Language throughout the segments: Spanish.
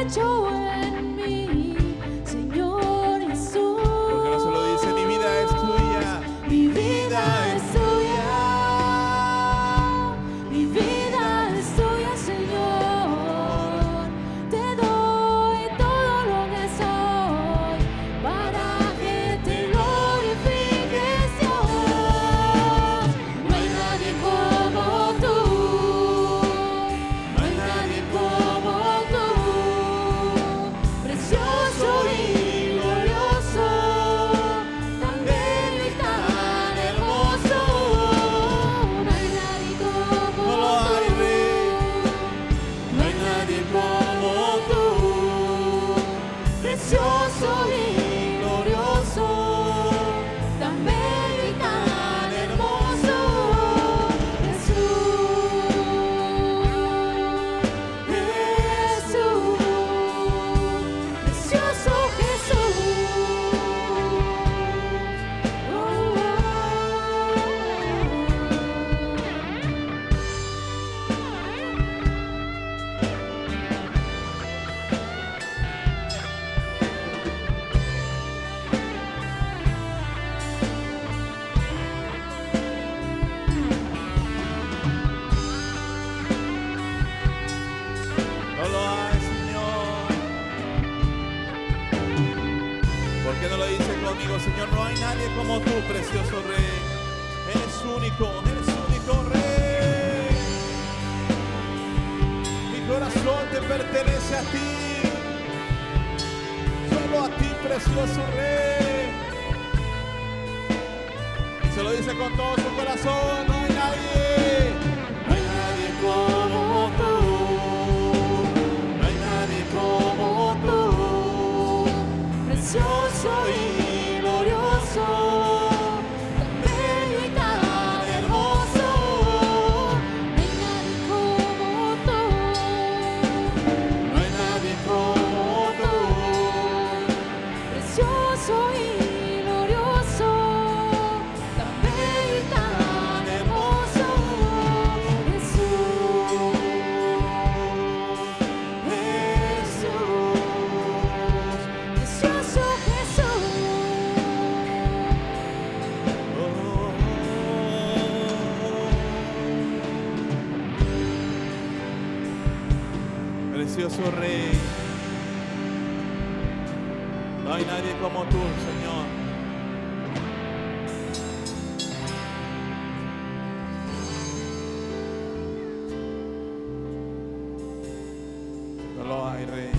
hecho en mí, Señor Jesús. Porque no solo dice mi vida es tuya, Mi vida es tuya, mi vida es tuya, Señor. Te doy todo lo que soy para que te glorifiques, Dios. No hay nadie como tú, no hay nadie como tú, precioso y glorioso, tan bello y tan hermoso. No hay nadie como no lo hay, Rey. no hay nadie como tú, precioso y glorioso, tan bello y tan hermoso. Jesús, Jesús, precioso Jesús. No lo hay, Señor. ¿Por qué no lo dice conmigo, Señor? No hay nadie como tú, precioso Rey. Eres único Rey. Mi corazón te pertenece a ti. Solo a ti, precioso Rey. Se lo dice con todo su corazón. No hay nadie. No hay nadie como tú. No hay nadie como tú. Precioso y glorioso, tan bello y tan hermoso. No hay nadie como tú, No hay nadie como tú. precioso y glorioso, tan bello y tan hermoso. Jesús, precioso Jesús. Precioso Rey, no hay nadie como tú, Señor. No lo hay, Rey.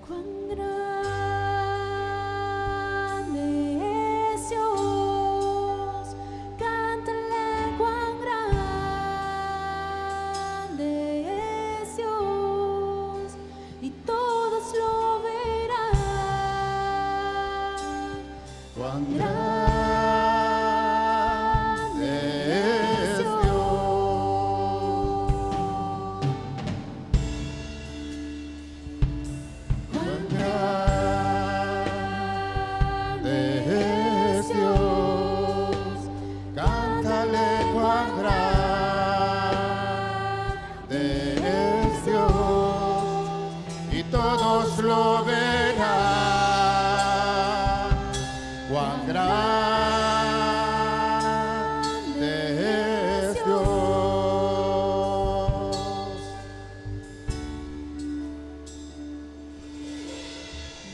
Cuán grande es Dios, cántale cuán grande es Dios, y todos lo verán. Cuán grande es Dios. Cuán grande es Dios, cántale cuán grande es Dios, y todos lo verán. Cuán grande es Dios.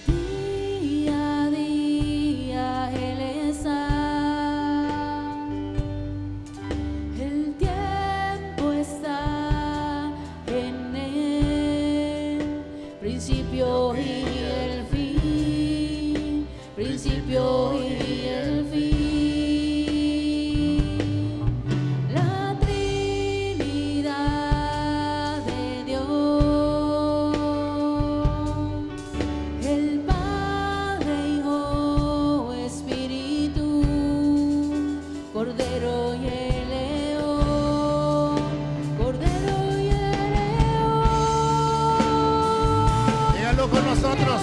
Día a día Él está, el tiempo está en Él, principio y el fin, principio y el fin. La Trinidad de Dios, el Padre, Hijo, Espíritu, Cordero y el León, Cordero y el León. Díganlo con nosotros.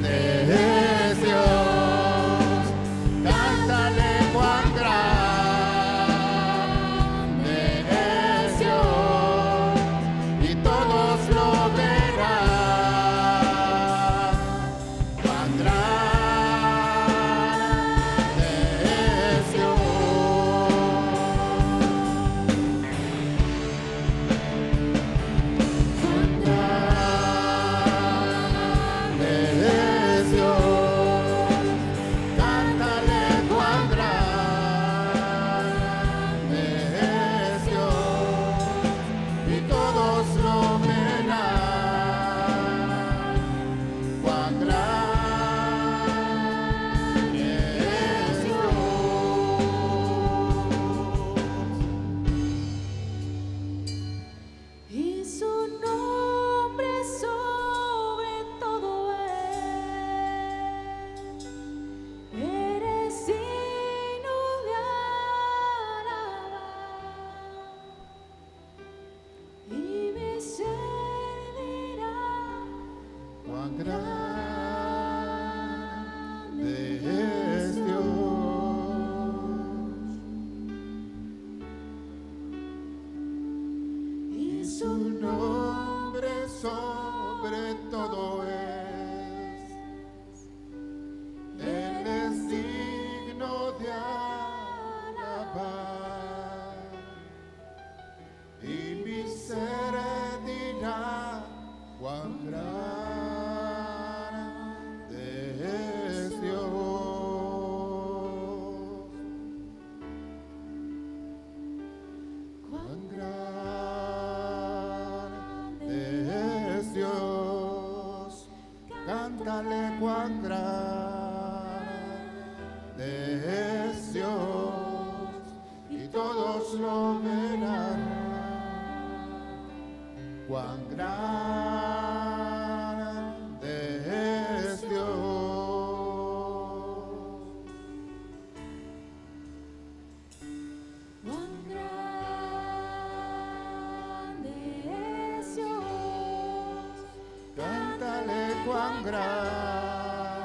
Es Dios. es Dios y todos lo verán. Cuán grande es Dios. Cuán grande es Dios. Cántale cuán grande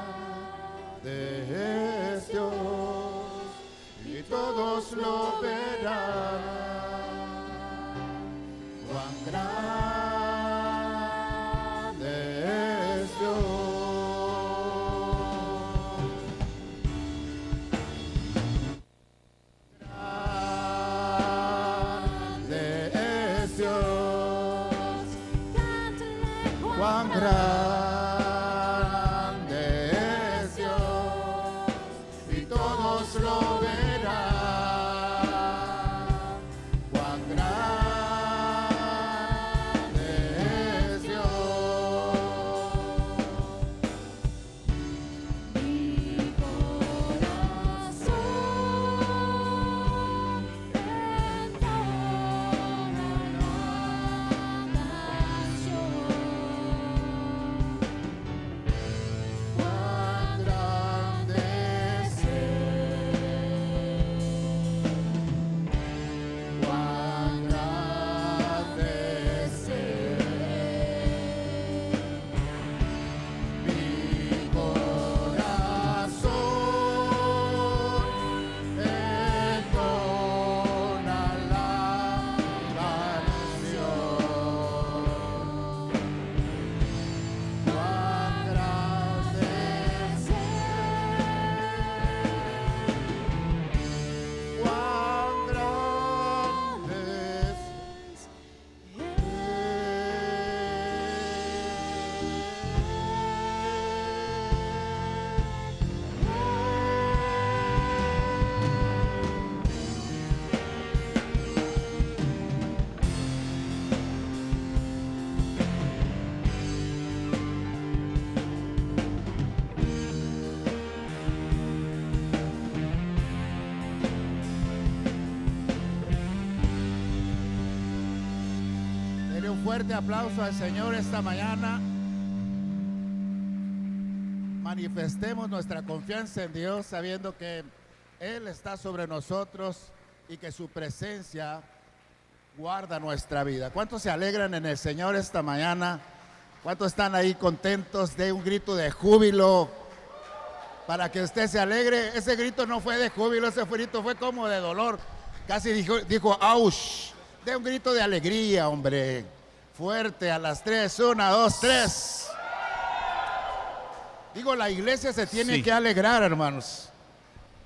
es Dios y todos lo verán. Cuán grande es Dios. Grande es Dios. Cántale Cuán grande es Dios y todos lo verán. Cuán grande es Dios. mi corazón entona una canción. Cuán grande es Cuán grande es mi corazón entona la canción. Cuán grande es cuán grande es Dele un fuerte aplauso al Señor esta mañana. Manifestemos nuestra confianza en Dios sabiendo que Él está sobre nosotros y que su presencia guarda nuestra vida. ¿Cuántos se alegran en el Señor esta mañana? ¿Cuántos están ahí contentos? De un grito de júbilo para que usted se alegre. Ese grito no fue de júbilo, ese grito fue como de dolor. Casi dijo ¡aush! De un grito de alegría, hombre. Fuerte, a las 3, 1, 2, 3. Digo, la iglesia se tiene que alegrar, hermanos.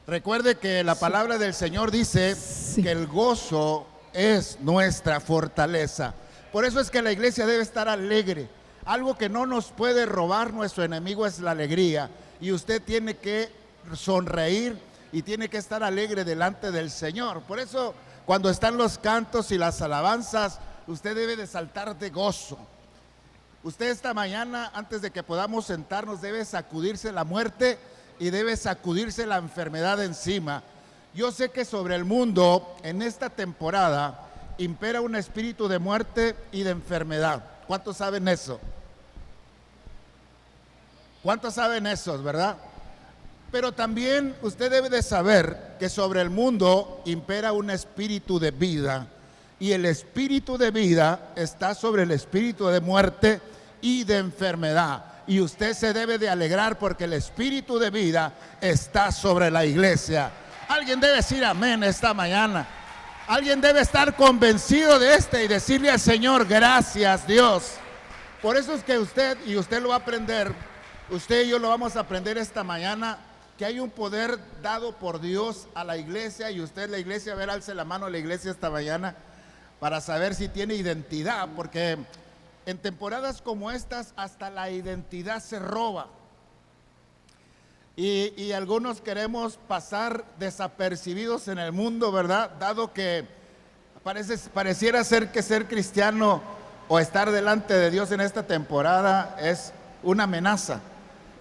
Recuerde que la palabra del Señor dice que el gozo es nuestra fortaleza. Por eso es que la iglesia debe estar alegre. Algo que no nos puede robar nuestro enemigo es la alegría. Y usted tiene que sonreír y tiene que estar alegre delante del Señor. Por eso, cuando están los cantos y las alabanzas, usted debe de saltar de gozo. Usted esta mañana, antes de que podamos sentarnos, debe sacudirse la muerte y debe sacudirse la enfermedad encima. Yo sé que sobre el mundo, en esta temporada, impera un espíritu de muerte y de enfermedad. ¿Cuántos saben eso? ¿Cuántos saben eso, verdad? Pero también usted debe de saber que sobre el mundo impera un espíritu de vida. Y el espíritu de vida está sobre el espíritu de muerte y de enfermedad. Y usted se debe de alegrar porque el espíritu de vida está sobre la iglesia. Alguien debe decir amén esta mañana. Alguien debe estar convencido de y decirle al Señor, gracias Dios. Por eso es que usted lo va a aprender, usted y yo lo vamos a aprender esta mañana, que hay un poder dado por Dios a la iglesia. Y usted, la iglesia, a ver, alce la mano a la iglesia esta mañana para saber si tiene identidad, porque en temporadas como estas hasta la identidad se roba. Y algunos queremos pasar desapercibidos en el mundo, ¿verdad? Dado que pareciera ser que ser cristiano o estar delante de Dios en esta temporada es una amenaza.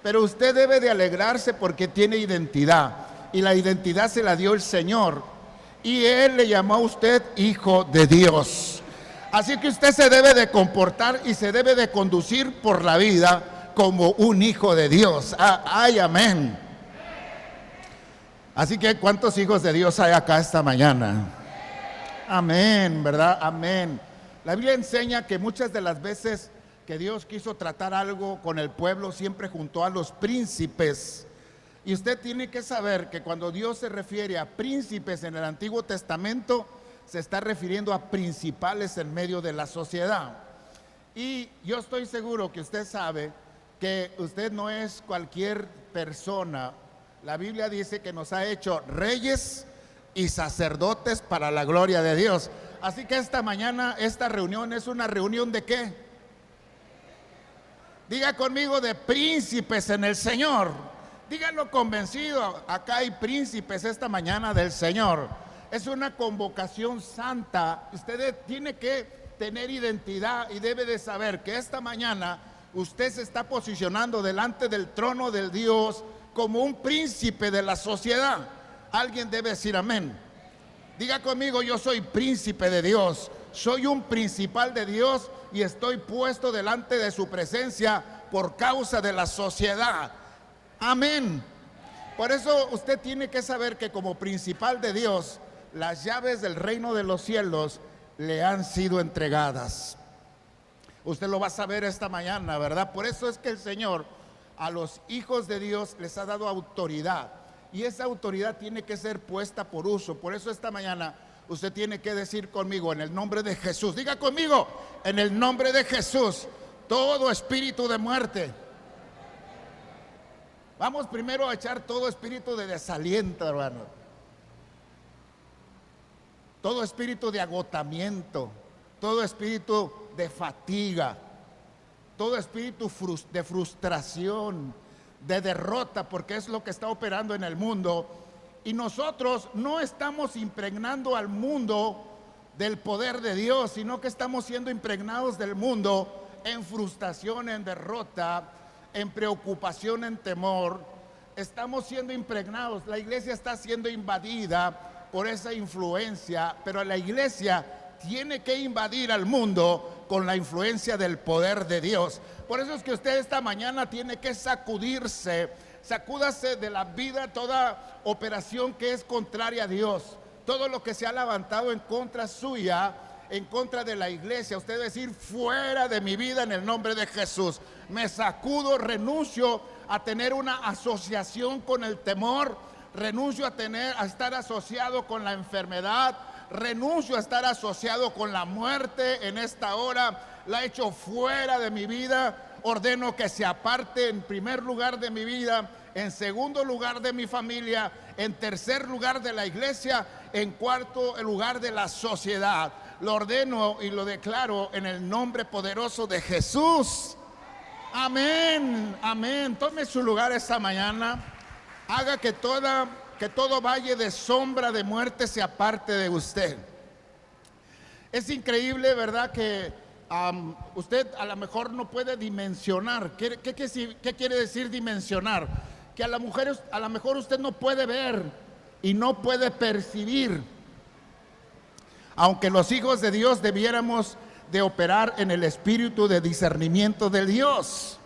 Pero usted debe de alegrarse porque tiene identidad. y la identidad se la dio el Señor. Y Él le llamó a usted hijo de Dios. Así que usted se debe de comportar y se debe de conducir por la vida como un hijo de Dios. Ay, amén. Así que, ¿cuántos hijos de Dios hay acá esta mañana? Amén, ¿verdad? Amén. La Biblia enseña que muchas de las veces que Dios quiso tratar algo con el pueblo, siempre juntó a los príncipes. Y usted tiene que saber que cuando Dios se refiere a príncipes en el Antiguo Testamento, se está refiriendo a principales en medio de la sociedad. Y yo estoy seguro que usted sabe que usted no es cualquier persona. La Biblia dice que nos ha hecho reyes y sacerdotes para la gloria de Dios. Así que esta mañana, esta reunión es una reunión ¿de qué? Diga conmigo, de príncipes en el Señor. Díganlo convencido, acá hay príncipes esta mañana del Señor. Es una convocación santa. Usted tiene que tener identidad y debe de saber que esta mañana usted se está posicionando delante del trono del Dios como un príncipe de la sociedad. Alguien debe decir amén. Diga conmigo, yo soy príncipe de Dios, soy un principal de Dios y estoy puesto delante de su presencia por causa de la sociedad. Amén. Por eso usted tiene que saber que como principal de Dios, las llaves del reino de los cielos le han sido entregadas. Usted lo va a saber esta mañana, ¿verdad? Por eso es que el Señor a los hijos de Dios les ha dado autoridad. Y esa autoridad tiene que ser puesta por uso. Por eso esta mañana usted tiene que decir conmigo, en el nombre de Jesús. Diga conmigo, en el nombre de Jesús, todo espíritu de muerte. Vamos primero a echar todo espíritu de desaliento, hermano. Todo espíritu de agotamiento, todo espíritu de fatiga, todo espíritu de frustración, de derrota, porque es lo que está operando en el mundo. Y nosotros no estamos impregnando al mundo del poder de Dios, sino que estamos siendo impregnados del mundo en frustración, en derrota, en preocupación, en temor. Estamos siendo impregnados. La iglesia está siendo invadida por esa influencia, pero la iglesia tiene que invadir al mundo con la influencia del poder de Dios. Por eso es que usted esta mañana tiene que sacúdase de la vida toda operación que es contraria a Dios, todo lo que se ha levantado en contra suya, en contra de la iglesia. Usted debe decir, fuera de mi vida en el nombre de Jesús. Me sacudo, renuncio a tener una asociación con el temor, renuncio a estar asociado con la enfermedad, renuncio a estar asociado con la muerte en esta hora. La echo fuera de mi vida. Ordeno que se aparte en primer lugar de mi vida, en segundo lugar de mi familia, en tercer lugar de la iglesia, en cuarto lugar de la sociedad. Lo ordeno y lo declaro en el nombre poderoso de Jesús. Amén, amén. Tome su lugar esta mañana. Haga que todo valle de sombra de muerte se aparte de usted. Es increíble, ¿verdad? Que usted a lo mejor no puede dimensionar. ¿Qué quiere decir dimensionar? Que a lo mejor usted no puede ver y no puede percibir. Aunque los hijos de Dios debiéramos de operar en el espíritu de discernimiento de Dios.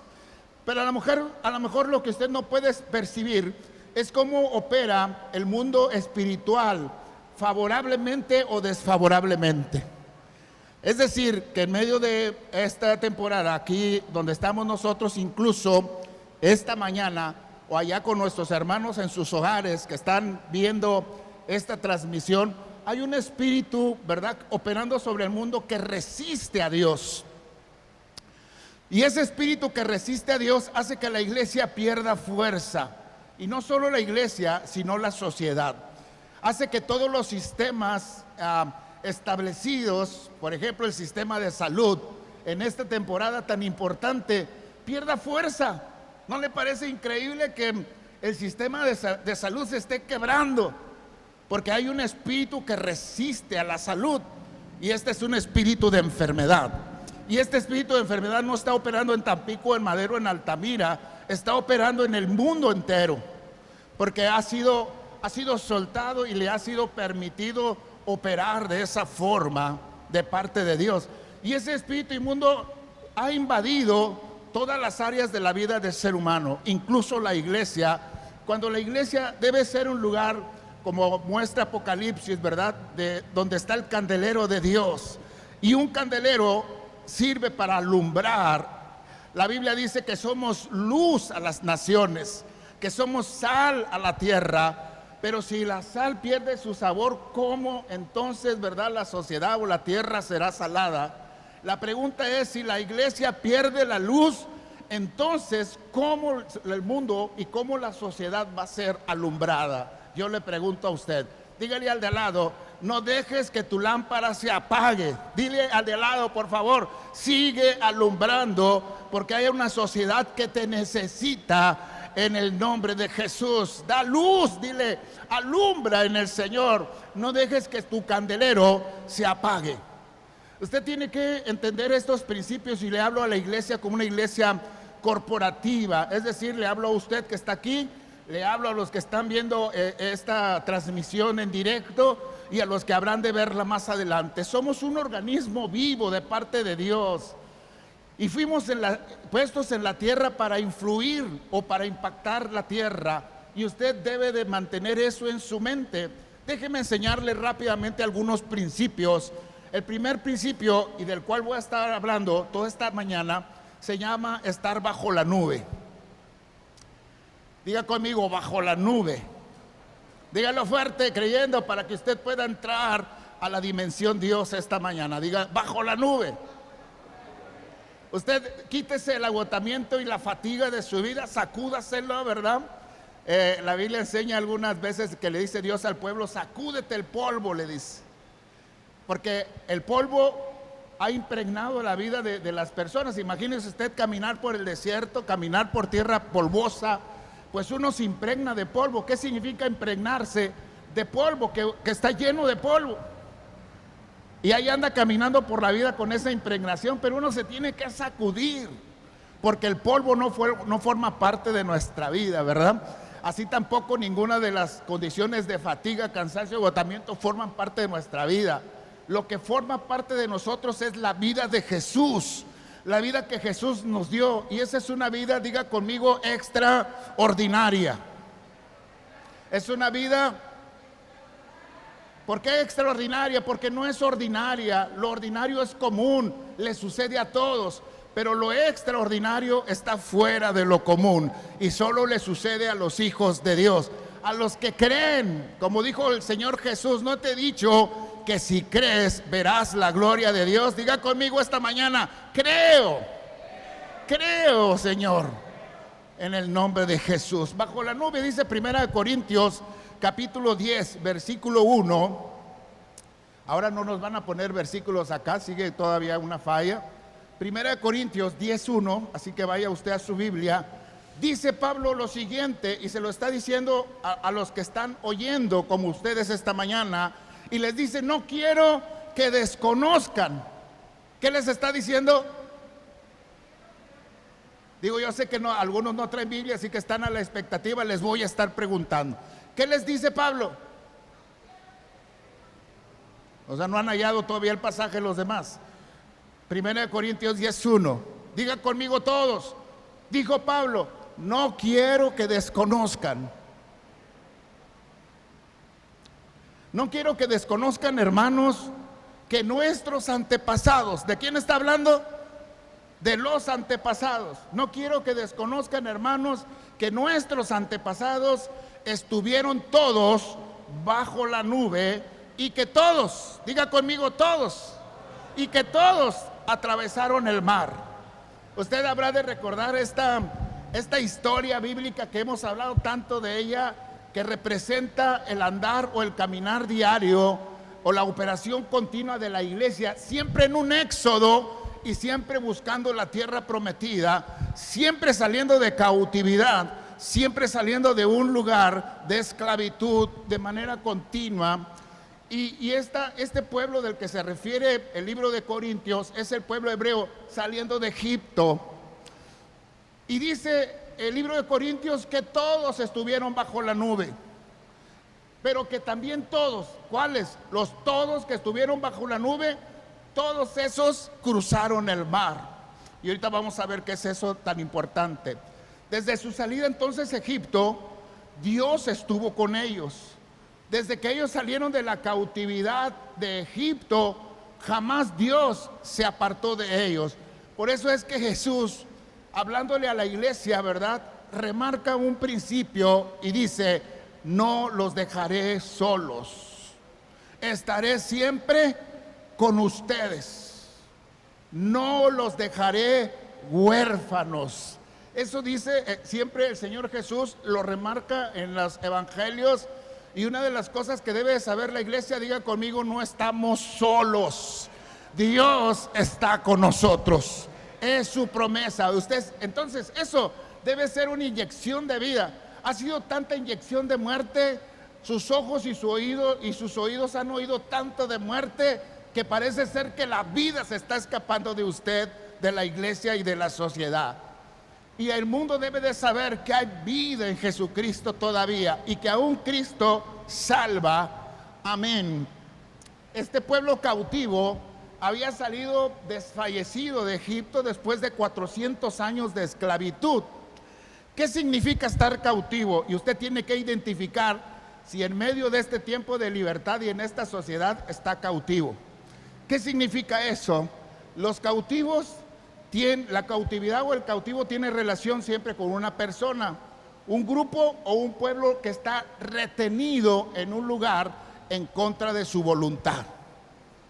Pero a lo mejor lo que usted no puede percibir es cómo opera el mundo espiritual, favorablemente o desfavorablemente. Es decir, que en medio de esta temporada, aquí donde estamos nosotros, incluso esta mañana, o allá con nuestros hermanos en sus hogares que están viendo esta transmisión, hay un espíritu, ¿verdad?, operando sobre el mundo que resiste a Dios. Y ese espíritu que resiste a Dios hace que la iglesia pierda fuerza. Y no solo la iglesia, sino la sociedad. Hace que todos los sistemas establecidos, por ejemplo el sistema de salud, en esta temporada tan importante, pierda fuerza. ¿No le parece increíble que el sistema de salud se esté quebrando? Porque hay un espíritu que resiste a la salud, y este es un espíritu de enfermedad. Y este espíritu de enfermedad no está operando en Tampico, en Madero, en Altamira, está operando en el mundo entero, porque ha sido ha sido soltado y le ha sido permitido operar de esa forma de parte de Dios. Y ese espíritu inmundo ha invadido todas las áreas de la vida del ser humano, incluso la iglesia, cuando la iglesia debe ser un lugar, como muestra Apocalipsis, ¿verdad?, de donde está el candelero de Dios. Y un candelero sirve para alumbrar. La Biblia dice que somos luz a las naciones, que somos sal a la tierra. Pero si la sal pierde su sabor, ¿cómo entonces, verdad, la sociedad o la tierra será salada? La pregunta es, si la iglesia pierde la luz, entonces, ¿cómo el mundo y cómo la sociedad va a ser alumbrada? Yo le pregunto a usted, dígale al de al lado, no dejes que tu lámpara se apague. Dile al de al lado, por favor, sigue alumbrando, porque hay una sociedad que te necesita en el nombre de Jesús. Da luz, dile, alumbra en el Señor. No dejes que tu candelero se apague. Usted tiene que entender estos principios, y le hablo a la iglesia como una iglesia corporativa, es decir, le hablo a usted que está aquí, le hablo a los que están viendo esta transmisión en directo y a los que habrán de verla más adelante. Somos un organismo vivo de parte de Dios y fuimos puestos en la tierra para influir o para impactar la tierra, y usted debe de mantener eso en su mente. Déjeme enseñarle rápidamente algunos principios. El primer principio, y del cual voy a estar hablando toda esta mañana, se llama estar bajo la nube. Diga conmigo, bajo la nube. Dígalo fuerte, creyendo, para que usted pueda entrar a la dimensión Dios esta mañana. Diga, bajo la nube. Usted quítese el agotamiento y la fatiga de su vida, sacúdaselo, ¿verdad? La Biblia enseña algunas veces que le dice Dios al pueblo, sacúdete el polvo, le dice. Porque el polvo ha impregnado la vida de las personas. Imagínese usted caminar por el desierto, caminar por tierra polvosa, pues uno se impregna de polvo. ¿Qué significa impregnarse de polvo? Que está lleno de polvo. Y ahí anda caminando por la vida con esa impregnación, pero uno se tiene que sacudir, porque el polvo no forma parte de nuestra vida, ¿verdad? Así tampoco ninguna de las condiciones de fatiga, cansancio, agotamiento forman parte de nuestra vida. Lo que forma parte de nosotros es la vida de Jesús, la vida que Jesús nos dio, y esa es una vida, diga conmigo, extraordinaria. Es una vida, ¿por qué extraordinaria? Porque no es ordinaria. Lo ordinario es común, le sucede a todos, pero lo extraordinario está fuera de lo común y solo le sucede a los hijos de Dios, a los que creen. Como dijo el Señor Jesús, no te he dicho que si crees verás la gloria de Dios. Diga conmigo esta mañana, creo, Señor, en el nombre de Jesús. Bajo la nube, dice 1 Corintios capítulo 10, versículo 1. Ahora no nos van a poner versículos acá, sigue todavía una falla. 1 Corintios 10, 1, así que vaya usted a su Biblia. Dice Pablo lo siguiente, y se lo está diciendo a los que están oyendo como ustedes esta mañana, y les dice, no quiero que desconozcan. ¿Qué les está diciendo? Digo, yo sé que no, algunos no traen Biblia, así que están a la expectativa, les voy a estar preguntando. ¿Qué les dice Pablo? O sea, no han hallado todavía el pasaje los demás. 1 Corintios 10:1. Diga conmigo todos. Dijo Pablo, no quiero que desconozcan. No quiero que desconozcan, hermanos, que nuestros antepasados, ¿de quién está hablando? De los antepasados. No quiero que desconozcan, hermanos, que nuestros antepasados estuvieron todos bajo la nube, y que todos, diga conmigo todos, y que todos atravesaron el mar. Usted habrá de recordar esta historia bíblica que hemos hablado tanto de ella, que representa el andar o el caminar diario o la operación continua de la iglesia, siempre en un éxodo y siempre buscando la tierra prometida, siempre saliendo de cautividad, siempre saliendo de un lugar de esclavitud de manera continua. Y este pueblo del que se refiere el libro de Corintios es el pueblo hebreo saliendo de Egipto. Y dice el libro de Corintios que todos estuvieron bajo la nube. pero que también todos, ¿cuáles? Los todos que estuvieron bajo la nube, todos esos cruzaron el mar. Y ahorita vamos a ver qué es eso tan importante. Desde su salida entonces a Egipto, Dios estuvo con ellos. Desde que ellos salieron de la cautividad de Egipto, jamás Dios se apartó de ellos. Por eso es que Jesús, hablándole a la iglesia, ¿verdad?, remarca un principio y dice: no los dejaré solos, estaré siempre con ustedes, no los dejaré huérfanos. Eso dice siempre el Señor Jesús, lo remarca en los evangelios. Y una de las cosas que debe saber la iglesia, diga conmigo: no estamos solos, Dios está con nosotros, es su promesa. Entonces eso debe ser una inyección de vida. Ha sido tanta inyección de muerte, sus ojos y sus oídos han oído tanto de muerte, que parece ser que la vida se está escapando de usted, de la iglesia y de la sociedad. Y el mundo debe de saber que hay vida en Jesucristo todavía, y que aún Cristo salva. Amén. Este pueblo cautivo había salido desfallecido de Egipto después de 400 años de esclavitud. ¿Qué significa estar cautivo? Y usted tiene que identificar si en medio de este tiempo de libertad y en esta sociedad está cautivo. ¿Qué significa eso? Los cautivos la cautividad o el cautivo tiene relación siempre con una persona, un grupo o un pueblo que está retenido en un lugar en contra de su voluntad.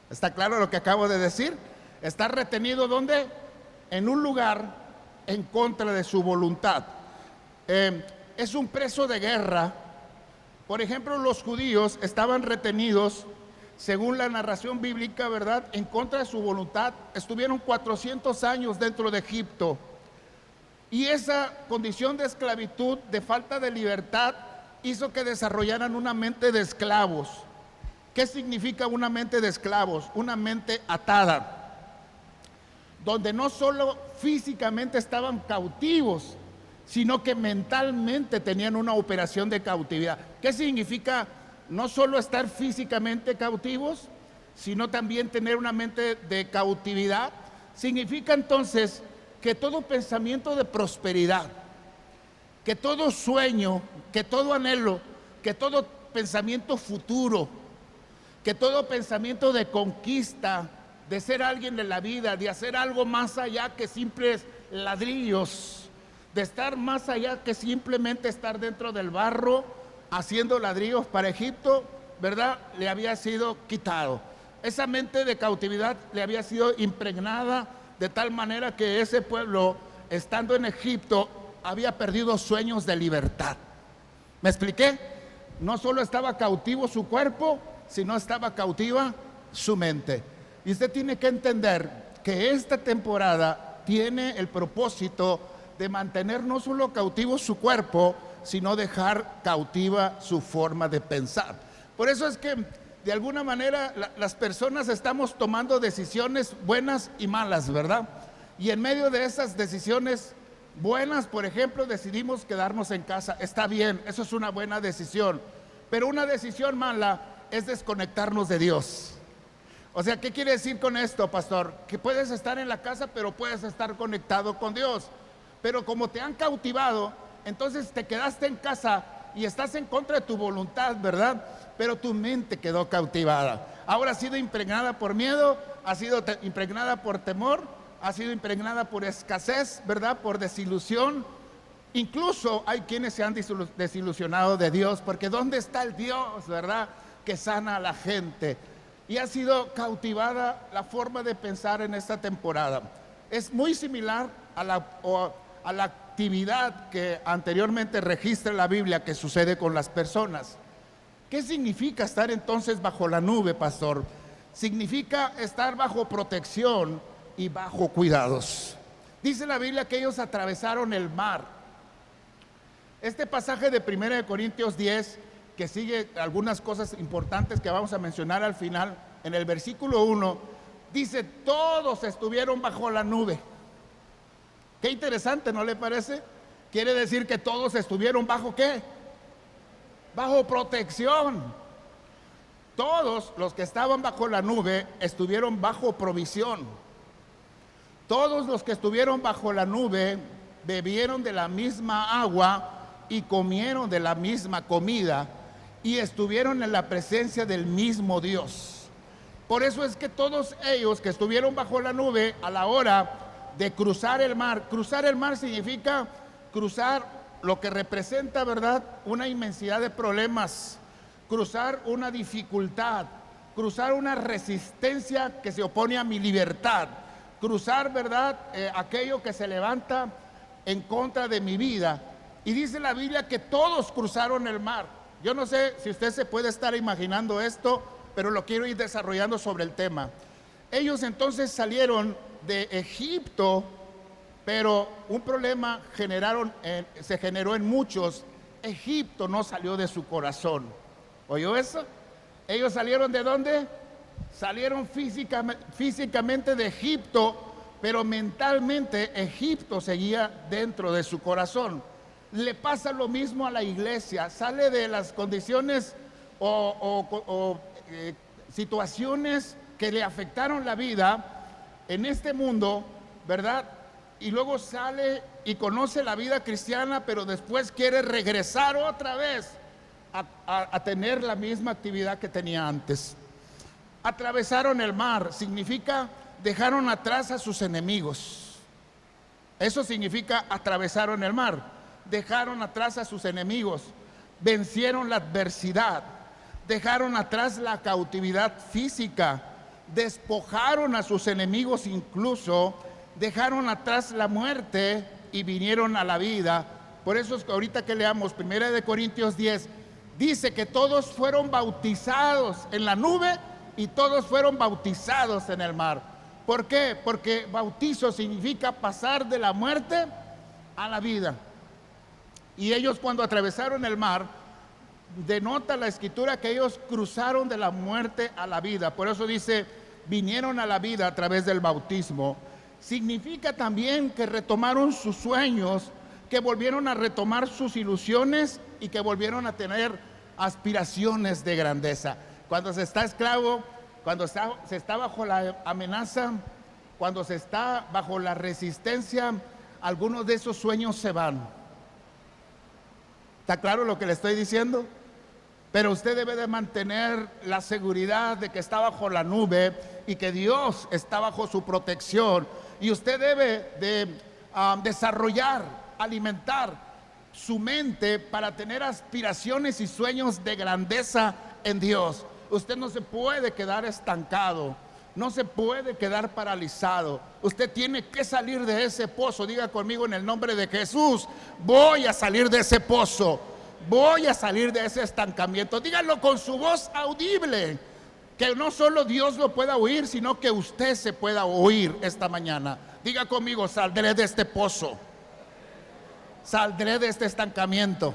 ¿Está claro lo que acabo de decir? Está retenido ¿dónde? En un lugar en contra de su voluntad. Es un preso de guerra. Por ejemplo, los judíos estaban retenidos, según la narración bíblica, ¿verdad?, en contra de su voluntad. Estuvieron 400 años dentro de Egipto. Y esa condición de esclavitud, de falta de libertad, hizo que desarrollaran una mente de esclavos. ¿Qué significa una mente de esclavos? Una mente atada, donde no solo físicamente estaban cautivos, sino que mentalmente tenían una operación de cautividad. ¿Qué significa no solo estar físicamente cautivos, sino también tener una mente de cautividad? Significa entonces que todo pensamiento de prosperidad, que todo sueño, que todo anhelo, que todo pensamiento futuro, que todo pensamiento de conquista, de ser alguien en la vida, de hacer algo más allá que simples ladrillos, de estar más allá que simplemente estar dentro del barro haciendo ladrillos para Egipto, ¿verdad?, le había sido quitado. Esa mente de cautividad le había sido impregnada de tal manera que ese pueblo, estando en Egipto, había perdido sueños de libertad. ¿Me expliqué? No solo estaba cautivo su cuerpo, sino estaba cautiva su mente. Y usted tiene que entender que esta temporada tiene el propósito de mantener no solo cautivo su cuerpo, sino dejar cautiva su forma de pensar. Por eso es que de alguna manera las personas estamos tomando decisiones buenas y malas, ¿verdad? Y en medio de esas decisiones buenas, por ejemplo, decidimos quedarnos en casa. Está bien, eso es una buena decisión. Pero una decisión mala es desconectarnos de Dios. O sea, ¿qué quiere decir con esto, pastor? Que puedes estar en la casa, pero puedes estar conectado con Dios. Pero como te han cautivado, entonces te quedaste en casa y estás en contra de tu voluntad, ¿verdad? Pero tu mente quedó cautivada. Ahora ha sido impregnada por miedo, ha sido impregnada por temor, ha sido impregnada por escasez, ¿verdad?, por desilusión. Incluso hay quienes se han desilusionado de Dios, porque ¿dónde está el Dios, verdad?, que sana a la gente? Y ha sido cautivada la forma de pensar en esta temporada. Es muy similar a la actividad que anteriormente registra la Biblia que sucede con las personas. ¿Qué significa estar entonces bajo la nube, pastor? Significa estar bajo protección y bajo cuidados. Dice la Biblia que ellos atravesaron el mar. Este pasaje de 1 Corintios 10, que sigue algunas cosas importantes que vamos a mencionar al final, en el versículo 1, dice: todos estuvieron bajo la nube. Qué interesante, ¿no le parece? Quiere decir que todos estuvieron bajo ¿qué? bajo protección. Todos los que estaban bajo la nube estuvieron bajo provisión. Todos los que estuvieron bajo la nube bebieron de la misma agua y comieron de la misma comida y estuvieron en la presencia del mismo Dios. Por eso es que todos ellos que estuvieron bajo la nube, a la hora de cruzar el mar significa cruzar lo que representa, ¿verdad?, una inmensidad de problemas, cruzar una dificultad, cruzar una resistencia que se opone a mi libertad, cruzar, ¿verdad?, aquello que se levanta en contra de mi vida. Y dice la Biblia que todos cruzaron el mar. Yo no sé si usted se puede estar imaginando esto, pero lo quiero ir desarrollando sobre el tema. Ellos entonces salieron de Egipto, pero un problema se generó en muchos. Egipto no salió de su corazón. ¿Oyó eso? Ellos salieron ¿de dónde? Salieron físicamente de Egipto, pero mentalmente Egipto seguía dentro de su corazón. Le pasa lo mismo a la iglesia. Sale de las condiciones o situaciones que le afectaron la vida en este mundo, ¿verdad? Y luego sale y conoce la vida cristiana, pero después quiere regresar otra vez a tener la misma actividad que tenía antes. Atravesaron el mar, significa dejaron atrás a sus enemigos. Eso significa atravesaron el mar, dejaron atrás a sus enemigos, vencieron la adversidad, dejaron atrás la cautividad física, despojaron a sus enemigos incluso, dejaron atrás la muerte y vinieron a la vida. Por eso es que ahorita que leamos 1 Corintios 10, dice que todos fueron bautizados en la nube y todos fueron bautizados en el mar. ¿Por qué? Porque bautizo significa pasar de la muerte a la vida. Y ellos cuando atravesaron el mar, denota la escritura que ellos cruzaron de la muerte a la vida. Por eso dice, vinieron a la vida a través del bautismo. Significa también que retomaron sus sueños, que volvieron a retomar sus ilusiones y que volvieron a tener aspiraciones de grandeza. Cuando se está esclavo, cuando se está bajo la amenaza, cuando se está bajo la resistencia, algunos de esos sueños se van. ¿Está claro lo que le estoy diciendo? Pero usted debe de mantener la seguridad de que está bajo la nube y que Dios está bajo su protección. Y usted debe de desarrollar, alimentar su mente para tener aspiraciones y sueños de grandeza en Dios. Usted no se puede quedar estancado, no se puede quedar paralizado. Usted tiene que salir de ese pozo. Diga conmigo en el nombre de Jesús: voy a salir de ese pozo, voy a salir de ese estancamiento. Díganlo con su voz audible, que no solo Dios lo pueda oír, sino que usted se pueda oír esta mañana. Diga conmigo: saldré de este pozo, saldré de este estancamiento.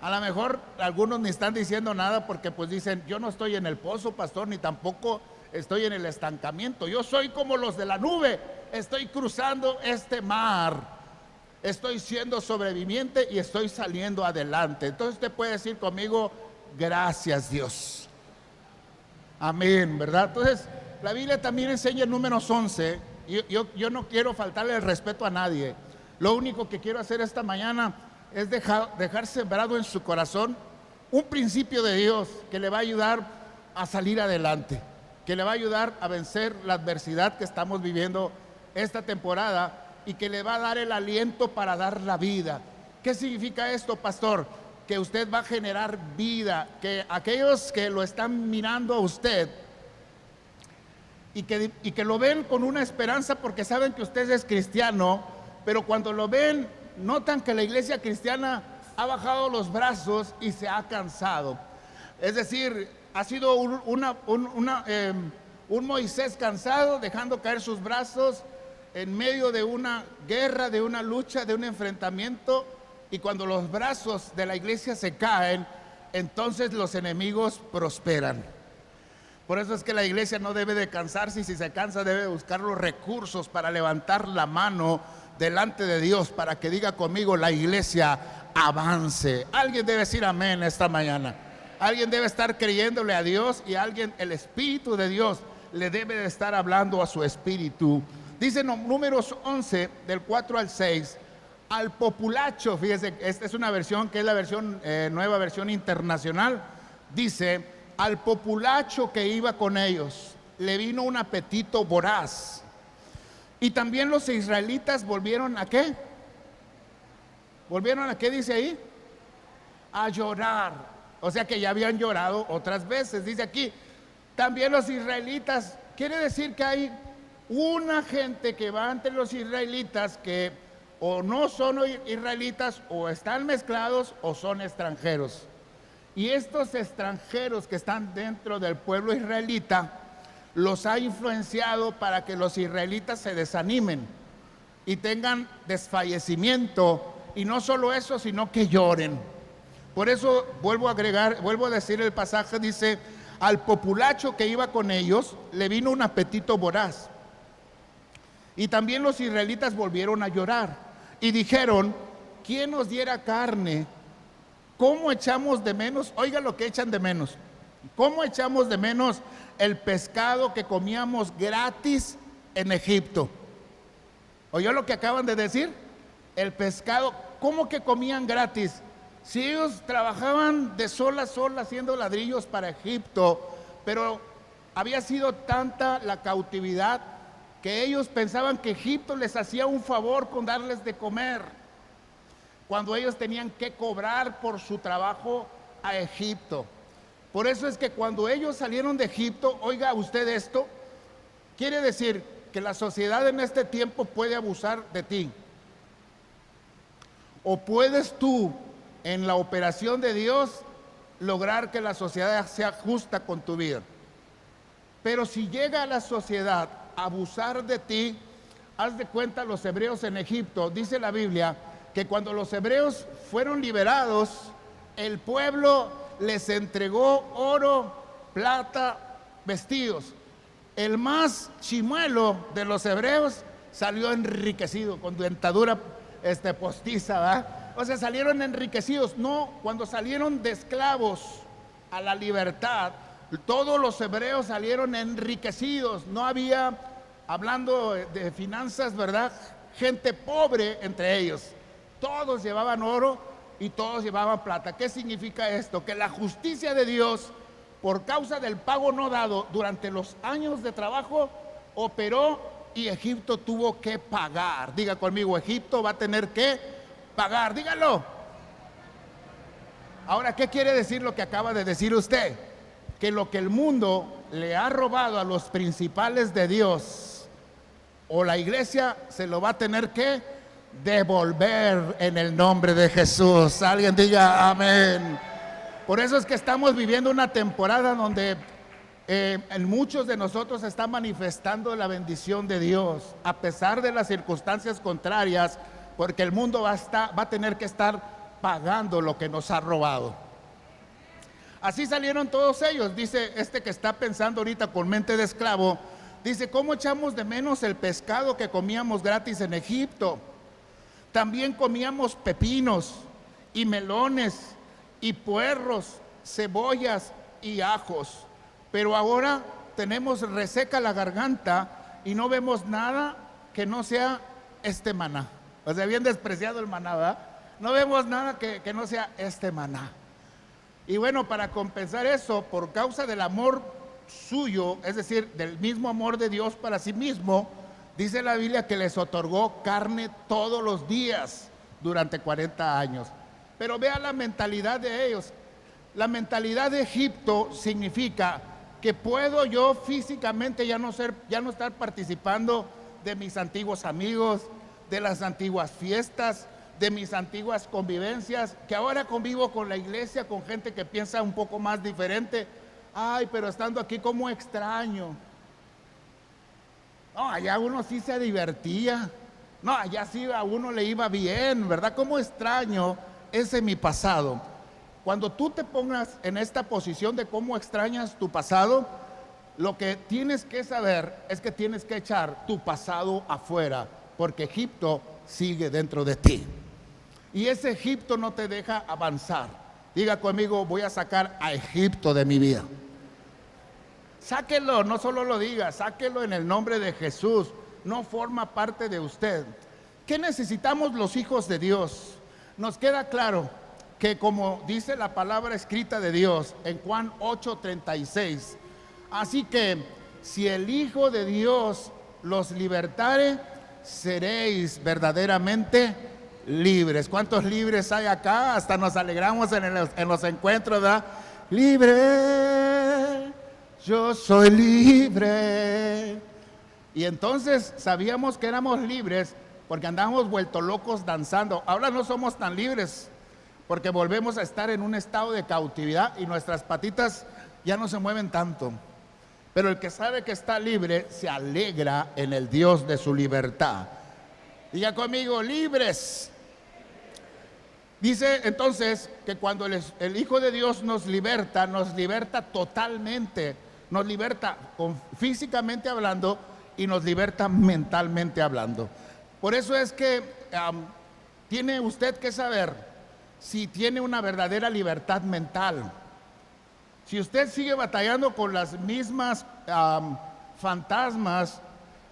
A lo mejor algunos ni están diciendo nada porque pues dicen: yo no estoy en el pozo, pastor, ni tampoco estoy en el estancamiento. Yo soy como los de la nube, estoy cruzando este mar, estoy siendo sobreviviente y estoy saliendo adelante. Entonces usted puede decir conmigo: gracias Dios. Amén, ¿verdad? Entonces la Biblia también enseña en Números 11. Yo no quiero faltarle el respeto a nadie. Lo único que quiero hacer esta mañana es dejar sembrado en su corazón un principio de Dios que le va a ayudar a salir adelante, que le va a ayudar a vencer la adversidad que estamos viviendo esta temporada y que le va a dar el aliento para dar la vida. ¿Qué significa esto, pastor? Que usted va a generar vida, que aquellos que lo están mirando a usted y que lo ven con una esperanza porque saben que usted es cristiano, pero cuando lo ven notan que la iglesia cristiana ha bajado los brazos y se ha cansado. Es decir, ha sido un Moisés cansado, dejando caer sus brazos en medio de una guerra, de una lucha, de un enfrentamiento. Y cuando los brazos de la iglesia se caen, entonces los enemigos prosperan. Por eso es que la iglesia no debe de cansarse, y si se cansa debe buscar los recursos para levantar la mano delante de Dios, para que diga conmigo la iglesia: avance. Alguien debe decir amén esta mañana. Alguien debe estar creyéndole a Dios y alguien, el Espíritu de Dios, le debe de estar hablando a su espíritu. Dice Números 11, del 4 al 6, al populacho, fíjese, esta es una versión que es la versión, nueva versión internacional, dice, al populacho que iba con ellos, le vino un apetito voraz. Y también los israelitas volvieron ¿a qué? ¿Volvieron a qué dice ahí? A llorar. O sea que ya habían llorado otras veces. Dice aquí, también los israelitas, quiere decir que hay una gente que va ante los israelitas que o no son israelitas, o están mezclados, o son extranjeros. Y estos extranjeros que están dentro del pueblo israelita, los ha influenciado para que los israelitas se desanimen y tengan desfallecimiento. Y no solo eso, sino que lloren. Por eso vuelvo a decir el pasaje, dice, al populacho que iba con ellos, le vino un apetito voraz. Y también los israelitas volvieron a llorar. Y dijeron, ¿quién nos diera carne? ¿Cómo echamos de menos? Oiga lo que echan de menos. ¿Cómo echamos de menos el pescado que comíamos gratis en Egipto? ¿Oyó lo que acaban de decir? El pescado, ¿cómo que comían gratis? Si ellos trabajaban de sol a sol haciendo ladrillos para Egipto, pero había sido tanta la cautividad que ellos pensaban que Egipto les hacía un favor con darles de comer, cuando ellos tenían que cobrar por su trabajo a Egipto. Por eso es que cuando ellos salieron de Egipto, oiga usted esto, quiere decir que la sociedad en este tiempo puede abusar de ti. O puedes tú, en la operación de Dios, lograr que la sociedad sea justa con tu vida. Pero si llega a la sociedad a abusar de ti, haz de cuenta los hebreos en Egipto. Dice la Biblia que cuando los hebreos fueron liberados, el pueblo les entregó oro, plata, vestidos. El más chimuelo de los hebreos salió enriquecido, con dentadura postiza, ¿verdad? O sea, salieron enriquecidos. No, cuando salieron de esclavos a la libertad, todos los hebreos salieron enriquecidos. No había, hablando de finanzas, ¿verdad?, gente pobre entre ellos. Todos llevaban oro y todos llevaban plata. ¿Qué significa esto? Que la justicia de Dios, por causa del pago no dado durante los años de trabajo, operó y Egipto tuvo que pagar. Diga conmigo, Egipto va a tener que pagar. Dígalo. Ahora, ¿qué quiere decir lo que acaba de decir usted? Que lo que el mundo le ha robado a los principales de Dios, o la iglesia se lo va a tener que devolver en el nombre de Jesús. Alguien diga amén. Por eso es que estamos viviendo una temporada donde en muchos de nosotros se está manifestando la bendición de Dios, a pesar de las circunstancias contrarias, porque el mundo va a tener que estar pagando lo que nos ha robado. Así salieron todos ellos. Dice este que está pensando ahorita con mente de esclavo, dice, ¿cómo echamos de menos el pescado que comíamos gratis en Egipto? También comíamos pepinos y melones y puerros, cebollas y ajos. Pero ahora tenemos reseca la garganta y no vemos nada que no sea este maná. O sea, bien despreciado el maná, ¿verdad? No vemos nada que no sea este maná. Y bueno, para compensar eso, por causa del amor suyo, es decir, del mismo amor de Dios para sí mismo, dice la Biblia que les otorgó carne todos los días durante 40 años. Pero vea la mentalidad de ellos. La mentalidad de Egipto significa que puedo yo físicamente ya no estar participando de mis antiguos amigos, de las antiguas fiestas, de mis antiguas convivencias, que ahora convivo con la iglesia, con gente que piensa un poco más diferente. Ay, pero estando aquí, ¿cómo extraño? No, allá uno sí se divertía. No, allá sí a uno le iba bien, ¿verdad? ¿Cómo extraño ese mi pasado? Cuando tú te pongas en esta posición de cómo extrañas tu pasado, lo que tienes que saber es que tienes que echar tu pasado afuera, porque Egipto sigue dentro de ti. Y ese Egipto no te deja avanzar. Diga conmigo, voy a sacar a Egipto de mi vida. Sáquelo, no solo lo diga, sáquelo en el nombre de Jesús. No forma parte de usted. ¿Qué necesitamos los hijos de Dios? Nos queda claro que, como dice la palabra escrita de Dios en Juan 8:36, así que si el Hijo de Dios los libertare, seréis verdaderamente libres. ¿Cuántos libres hay acá? Hasta nos alegramos en los encuentros, ¿verdad? Libre, yo soy libre. Y entonces sabíamos que éramos libres porque andábamos vueltos locos danzando. Ahora no somos tan libres porque volvemos a estar en un estado de cautividad y nuestras patitas ya no se mueven tanto. Pero el que sabe que está libre se alegra en el Dios de su libertad. Diga conmigo, libres. Dice entonces que cuando el Hijo de Dios nos liberta totalmente, nos liberta físicamente hablando y nos liberta mentalmente hablando. Por eso es que tiene usted que saber si tiene una verdadera libertad mental. Si usted sigue batallando con las mismas fantasmas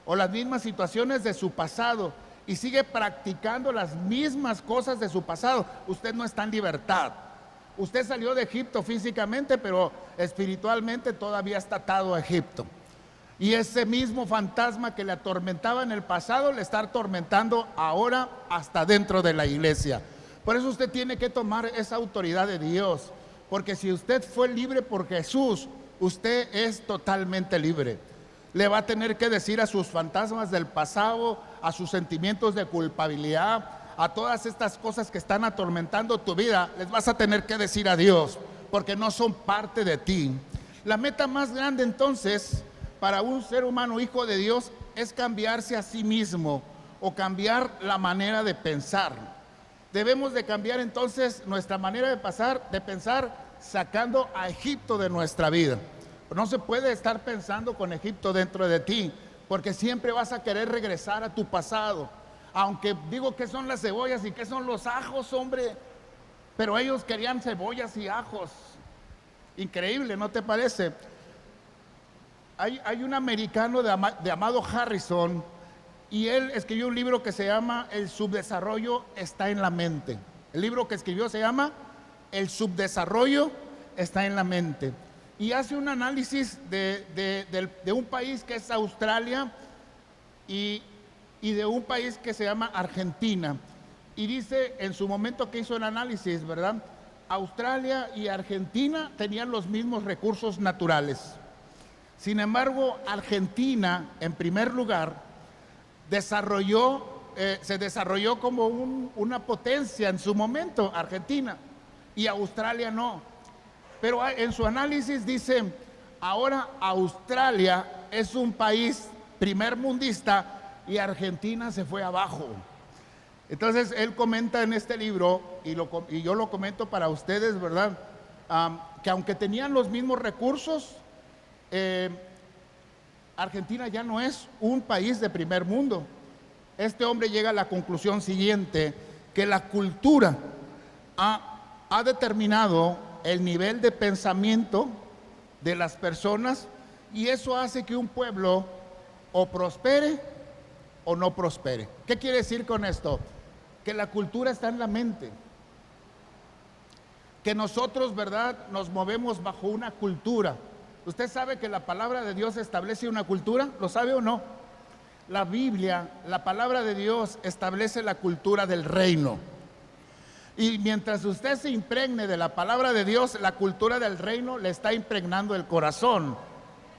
o las mismas situaciones de su pasado y sigue practicando las mismas cosas de su pasado, usted no está en libertad. Usted salió de Egipto físicamente, pero espiritualmente todavía está atado a Egipto. Y ese mismo fantasma que le atormentaba en el pasado le está atormentando ahora hasta dentro de la iglesia. Por eso usted tiene que tomar esa autoridad de Dios, porque si usted fue libre por Jesús, usted es totalmente libre. Le va a tener que decir a sus fantasmas del pasado, a sus sentimientos de culpabilidad, a todas estas cosas que están atormentando tu vida, les vas a tener que decir adiós, porque no son parte de ti. La meta más grande entonces para un ser humano hijo de Dios es cambiarse a sí mismo o cambiar la manera de pensar. Debemos de cambiar entonces nuestra manera de pensar sacando a Egipto de nuestra vida. No se puede estar pensando con Egipto dentro de ti, porque siempre vas a querer regresar a tu pasado. Aunque digo, ¿qué son las cebollas y qué son los ajos, hombre? Pero ellos querían cebollas y ajos. Increíble, ¿no te parece? Hay un americano llamado Harrison, y él escribió un libro que se llama El subdesarrollo está en la mente. El libro que escribió se llama El subdesarrollo está en la mente. Y hace un análisis de un país que es Australia y de un país que se llama Argentina. Y dice en su momento que hizo el análisis, ¿verdad? Australia y Argentina tenían los mismos recursos naturales. Sin embargo, Argentina, en primer lugar, se desarrolló como una potencia en su momento, Argentina, y Australia no. Pero en su análisis dice, ahora Australia es un país primermundista y Argentina se fue abajo. Entonces él comenta en este libro, y yo lo comento para ustedes, ¿verdad? Que aunque tenían los mismos recursos, Argentina ya no es un país de primer mundo. Este hombre llega a la conclusión siguiente, que la cultura ha determinado el nivel de pensamiento de las personas, y eso hace que un pueblo o prospere o no prospere. ¿Qué quiere decir con esto? Que la cultura está en la mente. Que nosotros, ¿verdad?, nos movemos bajo una cultura. ¿Usted sabe que la palabra de Dios establece una cultura? ¿Lo sabe o no? La Biblia, la palabra de Dios establece la cultura del reino. Y mientras usted se impregne de la palabra de Dios, la cultura del reino le está impregnando el corazón.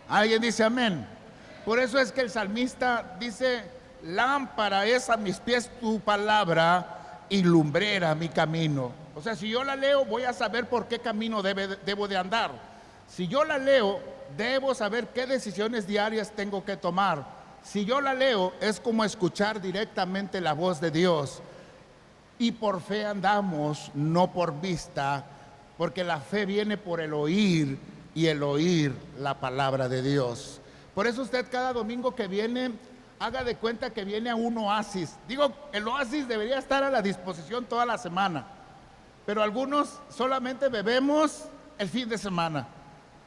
¿Alguien dice amén? Por eso es que el salmista dice, lámpara es a mis pies tu palabra y lumbrera mi camino. O sea, si yo la leo, voy a saber por qué camino debo de andar. Si yo la leo, debo saber qué decisiones diarias tengo que tomar. Si yo la leo, es como escuchar directamente la voz de Dios. Y por fe andamos, no por vista, porque la fe viene por el oír y el oír la palabra de Dios. Por eso usted cada domingo que viene haga de cuenta que viene a un oasis. Digo, el oasis debería estar a la disposición toda la semana, pero algunos solamente bebemos el fin de semana.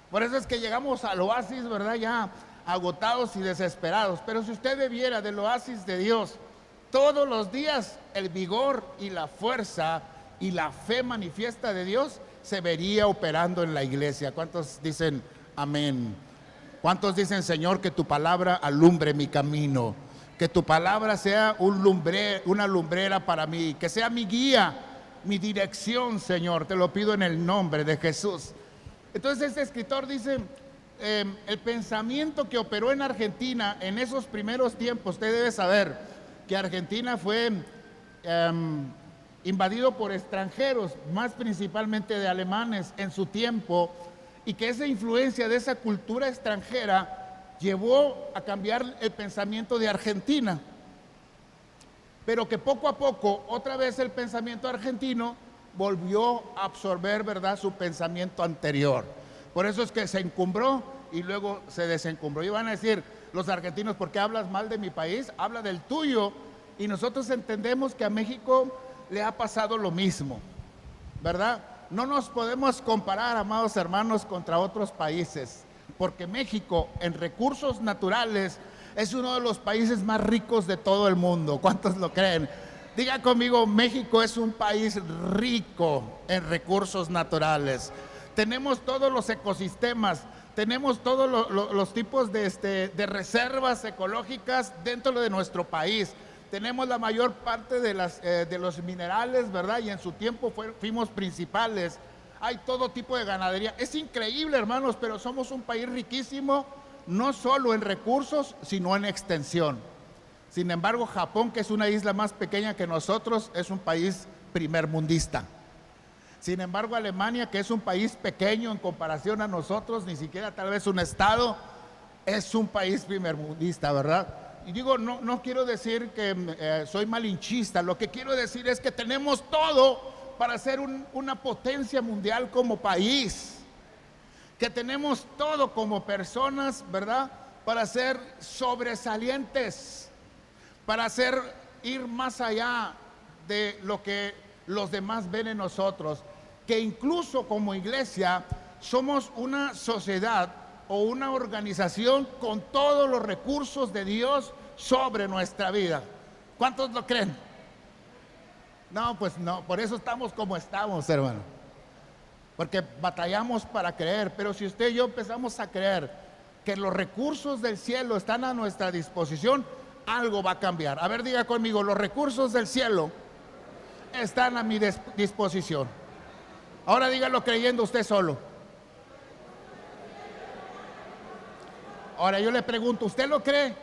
Por eso es que llegamos al oasis, ¿verdad? Ya agotados y desesperados. Pero si usted bebiera del oasis de Dios todos los días, el vigor y la fuerza y la fe manifiesta de Dios se vería operando en la iglesia. ¿Cuántos dicen amén? ¿Cuántos dicen, Señor, que tu palabra alumbre mi camino? Que tu palabra sea una lumbrera para mí, que sea mi guía, mi dirección, Señor. Te lo pido en el nombre de Jesús. Entonces este escritor dice, el pensamiento que operó en Argentina en esos primeros tiempos, usted debe saber que Argentina fue invadido por extranjeros, más principalmente de alemanes en su tiempo, y que esa influencia de esa cultura extranjera llevó a cambiar el pensamiento de Argentina, pero que poco a poco otra vez el pensamiento argentino volvió a absorber, ¿verdad?, su pensamiento anterior. Por eso es que se encumbró y luego se desencumbró. Y van a decir los argentinos, ¿por qué hablas mal de mi país? Habla del tuyo. Y nosotros entendemos que a México le ha pasado lo mismo, ¿verdad? No nos podemos comparar, amados hermanos, contra otros países, porque México en recursos naturales es uno de los países más ricos de todo el mundo. ¿Cuántos lo creen? Diga conmigo, México es un país rico en recursos naturales. Tenemos todos los ecosistemas, tenemos todos los tipos de reservas ecológicas dentro de nuestro país. Tenemos la mayor parte de los minerales, ¿verdad? Y en su tiempo fuimos principales. Hay todo tipo de ganadería. Es increíble, hermanos, pero somos un país riquísimo, no solo en recursos, sino en extensión. Sin embargo, Japón, que es una isla más pequeña que nosotros, es un país primermundista. Sin embargo, Alemania, que es un país pequeño en comparación a nosotros, ni siquiera tal vez un estado, es un país primermundista, ¿verdad? Y digo, no quiero decir que soy malinchista, lo que quiero decir es que tenemos todo para ser una potencia mundial como país, que tenemos todo como personas, ¿verdad?, para ser sobresalientes, para ir más allá de lo que los demás ven en nosotros, que incluso como iglesia somos una sociedad o una organización con todos los recursos de Dios sobre nuestra vida. ¿Cuántos lo creen? No, pues no, por eso estamos como estamos, hermano, porque batallamos para creer. Pero si usted y yo empezamos a creer que los recursos del cielo están a nuestra disposición, algo va a cambiar. A ver, diga conmigo, los recursos del cielo están a mi disposición. Ahora dígalo creyendo usted solo. Ahora yo le pregunto, ¿usted lo cree?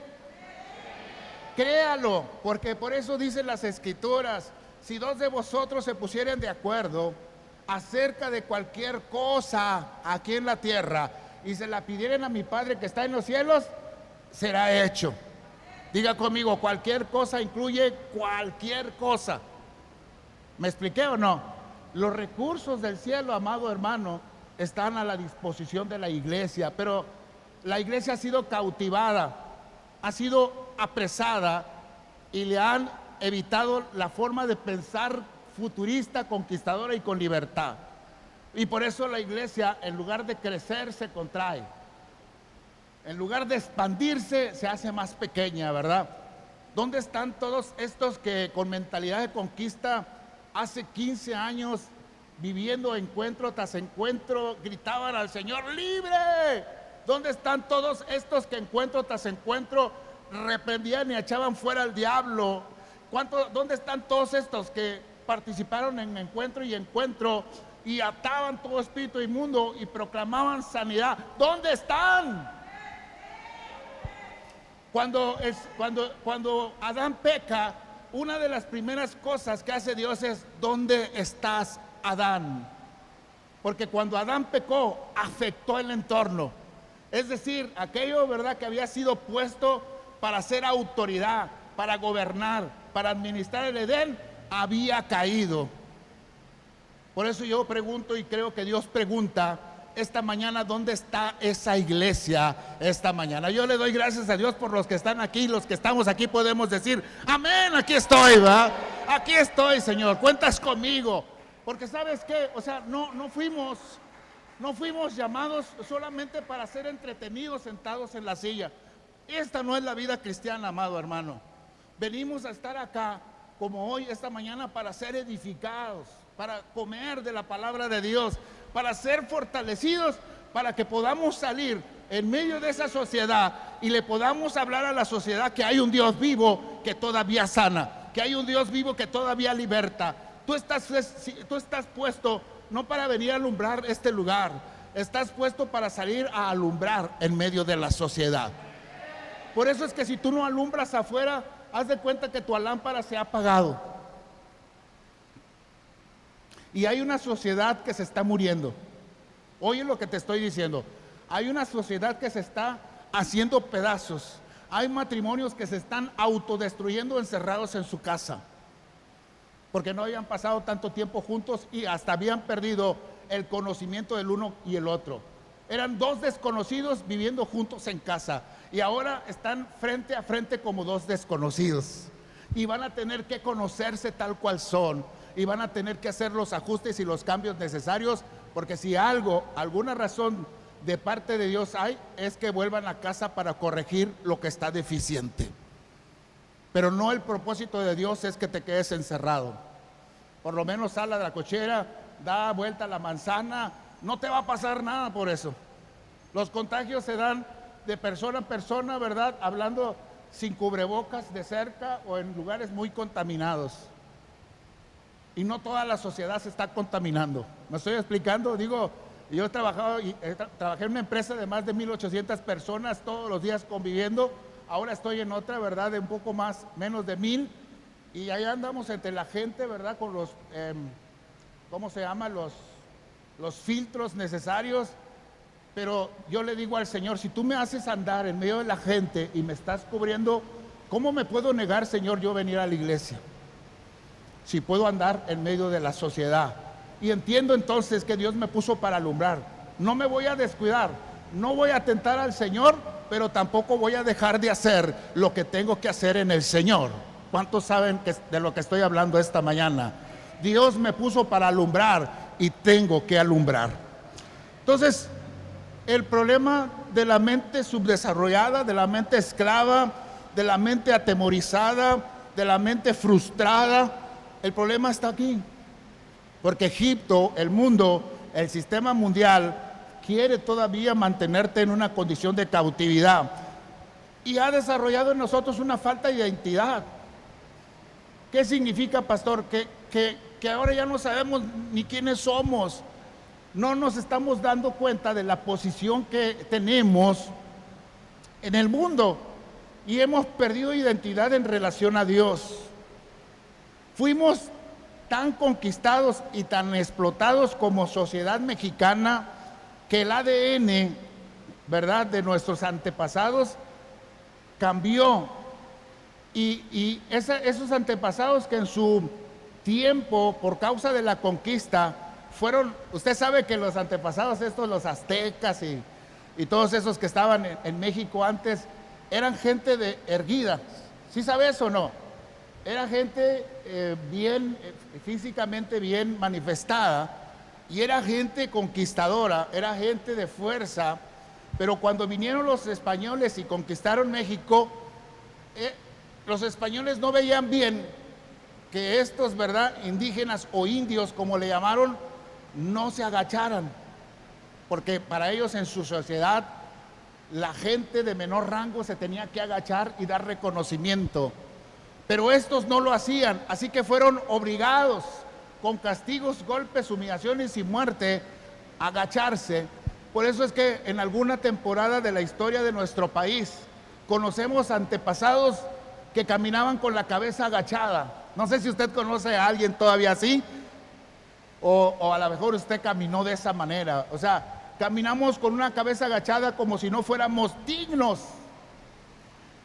Créalo, porque por eso dicen las escrituras, si dos de vosotros se pusieren de acuerdo acerca de cualquier cosa aquí en la tierra y se la pidieren a mi Padre que está en los cielos, será hecho. Diga conmigo, cualquier cosa incluye cualquier cosa. ¿Me expliqué o no? Los recursos del cielo, amado hermano, están a la disposición de la iglesia, pero la iglesia ha sido cautivada, ha sido apresada y le han evitado la forma de pensar futurista, conquistadora y con libertad. Y por eso la iglesia, en lugar de crecer, se contrae. En lugar de expandirse, se hace más pequeña, ¿verdad? ¿Dónde están todos estos que con mentalidad de conquista hace 15 años, viviendo encuentro tras encuentro, gritaban al Señor, ¡libre! ¿Dónde están todos estos que encuentro tras encuentro reprendían y echaban fuera al diablo? ¿Dónde están todos estos que participaron en encuentro y encuentro y ataban todo espíritu inmundo y proclamaban sanidad? ¿Dónde están? Cuando Adán peca, una de las primeras cosas que hace Dios es, ¿dónde estás, Adán? Porque cuando Adán pecó, afectó el entorno. Es decir, aquello, ¿verdad?, que había sido puesto para ser autoridad, para gobernar, para administrar el Edén, había caído. Por eso yo pregunto, y creo que Dios pregunta, esta mañana, ¿dónde está esa iglesia esta mañana? Yo le doy gracias a Dios por los que están aquí, los que estamos aquí podemos decir, amén, aquí estoy, ¿va? Aquí estoy, Señor, cuentas conmigo. Porque ¿sabes qué? O sea, no fuimos llamados solamente para ser entretenidos sentados en la silla. Esta no es la vida cristiana, amado hermano. Venimos a estar acá, como hoy, esta mañana, para ser edificados, para comer de la palabra de Dios, para ser fortalecidos, para que podamos salir en medio de esa sociedad y le podamos hablar a la sociedad que hay un Dios vivo que todavía sana, que hay un Dios vivo que todavía liberta. Tú estás puesto no para venir a alumbrar este lugar, estás puesto para salir a alumbrar en medio de la sociedad. Por eso es que si tú no alumbras afuera, haz de cuenta que tu lámpara se ha apagado. Y hay una sociedad que se está muriendo. Oye lo que te estoy diciendo. Hay una sociedad que se está haciendo pedazos. Hay matrimonios que se están autodestruyendo encerrados en su casa, porque no habían pasado tanto tiempo juntos y hasta habían perdido el conocimiento del uno y el otro. Eran dos desconocidos viviendo juntos en casa y ahora están frente a frente como dos desconocidos. Y van a tener que conocerse tal cual son. Y van a tener que hacer los ajustes y los cambios necesarios, porque si alguna razón de parte de Dios hay, es que vuelvan a casa para corregir lo que está deficiente. Pero no, el propósito de Dios es que te quedes encerrado. Por lo menos sal a la cochera, da vuelta a la manzana, no te va a pasar nada por eso. Los contagios se dan de persona en persona, ¿verdad? Hablando sin cubrebocas, de cerca o en lugares muy contaminados. Y no toda la sociedad se está contaminando. ¿Me estoy explicando? Digo, yo trabajé en una empresa de más de 1,800 personas todos los días conviviendo. Ahora estoy en otra, ¿verdad? De un poco menos de 1,000. Y allá andamos entre la gente, ¿verdad? Con los, ¿cómo se llama? Los filtros necesarios. Pero yo le digo al Señor, si tú me haces andar en medio de la gente y me estás cubriendo, ¿cómo me puedo negar, Señor, yo venir a la iglesia? Si puedo andar en medio de la sociedad. Y entiendo entonces que Dios me puso para alumbrar. No me voy a descuidar, no voy a tentar al Señor, pero tampoco voy a dejar de hacer lo que tengo que hacer en el Señor. ¿Cuántos saben de lo que estoy hablando esta mañana? Dios me puso para alumbrar y tengo que alumbrar. Entonces, el problema de la mente subdesarrollada, de la mente esclava, de la mente atemorizada, de la mente frustrada, el problema está aquí, porque Egipto, el mundo, el sistema mundial quiere todavía mantenerte en una condición de cautividad y ha desarrollado en nosotros una falta de identidad. ¿Qué significa, pastor? Que ahora ya no sabemos ni quiénes somos, no nos estamos dando cuenta de la posición que tenemos en el mundo y hemos perdido identidad en relación a Dios. Fuimos tan conquistados y tan explotados como sociedad mexicana que el ADN, ¿verdad?, de nuestros antepasados cambió. Y esos antepasados que en su tiempo, por causa de la conquista, fueron, usted sabe que los antepasados estos, los aztecas y todos esos que estaban en México antes, eran gente erguida. ¿Sí sabe eso o no? Era gente físicamente bien manifestada y era gente conquistadora, era gente de fuerza. Pero cuando vinieron los españoles y conquistaron México, los españoles no veían bien que estos, ¿verdad?, indígenas o indios, como le llamaron, no se agacharan, porque para ellos en su sociedad la gente de menor rango se tenía que agachar y dar reconocimiento. Pero estos no lo hacían, así que fueron obligados, con castigos, golpes, humillaciones y muerte, a agacharse. Por eso es que en alguna temporada de la historia de nuestro país conocemos antepasados que caminaban con la cabeza agachada. No sé si usted conoce a alguien todavía así, o a lo mejor usted caminó de esa manera. O sea, caminamos con una cabeza agachada como si no fuéramos dignos.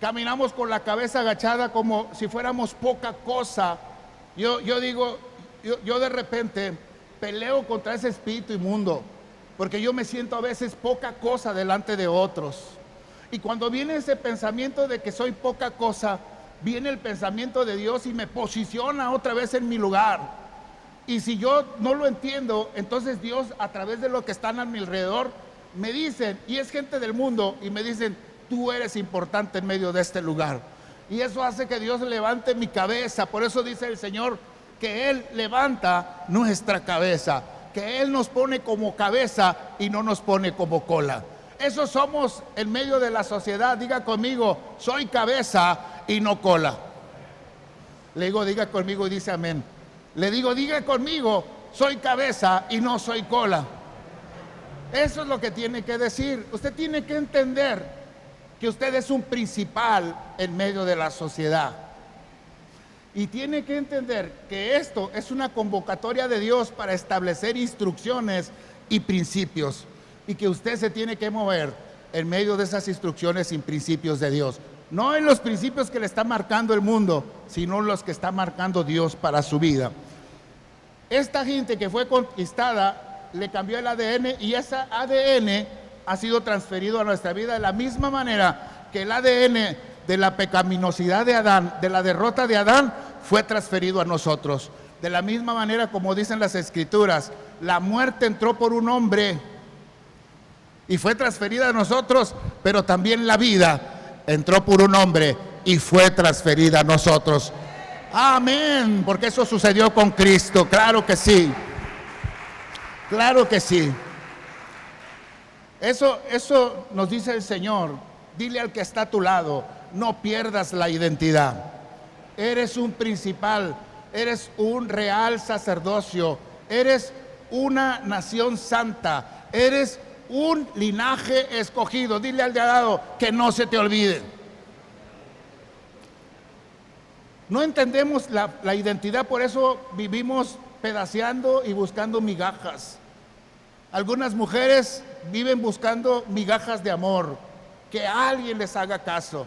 Caminamos con la cabeza agachada como si fuéramos poca cosa. Yo digo, yo de repente peleo contra ese espíritu inmundo. porque yo me siento a veces poca cosa delante de otros. Y cuando viene ese pensamiento de que soy poca cosa, viene el pensamiento de Dios y me posiciona otra vez en mi lugar. Y si yo no lo entiendo, entonces Dios, a través de lo que están a mi alrededor, me dicen, y es gente del mundo, y me dicen, tú eres importante en medio de este lugar. Y eso hace que Dios levante mi cabeza. Por eso dice el Señor que Él levanta nuestra cabeza, que Él nos pone como cabeza y no nos pone como cola. Eso somos en medio de la sociedad. Diga conmigo, soy cabeza y no cola. Le digo, diga conmigo y dice amén. Le digo, diga conmigo, soy cabeza y no soy cola. Eso es lo que tiene que decir. Usted tiene que entender que usted es un principal en medio de la sociedad. Y tiene que entender que esto es una convocatoria de Dios para establecer instrucciones y principios. Y que usted se tiene que mover en medio de esas instrucciones y principios de Dios. No en los principios que le está marcando el mundo, sino los que está marcando Dios para su vida. Esta gente que fue conquistada le cambió el ADN, y ese ADN ha sido transferido a nuestra vida de la misma manera que el ADN de la pecaminosidad de Adán, de la derrota de Adán, fue transferido a nosotros. De la misma manera, como dicen las Escrituras, la muerte entró por un hombre y fue transferida a nosotros, pero también la vida entró por un hombre y fue transferida a nosotros. Amén, porque eso sucedió con Cristo. Claro que sí, claro que sí. Eso nos dice el Señor. Dile al que está a tu lado, no pierdas la identidad. Eres un principal, eres un real sacerdocio, eres una nación santa, eres un linaje escogido. Dile al de al lado que no se te olvide. No entendemos la identidad, por eso vivimos pedaceando y buscando migajas. Algunas mujeres viven buscando migajas de amor, que alguien les haga caso.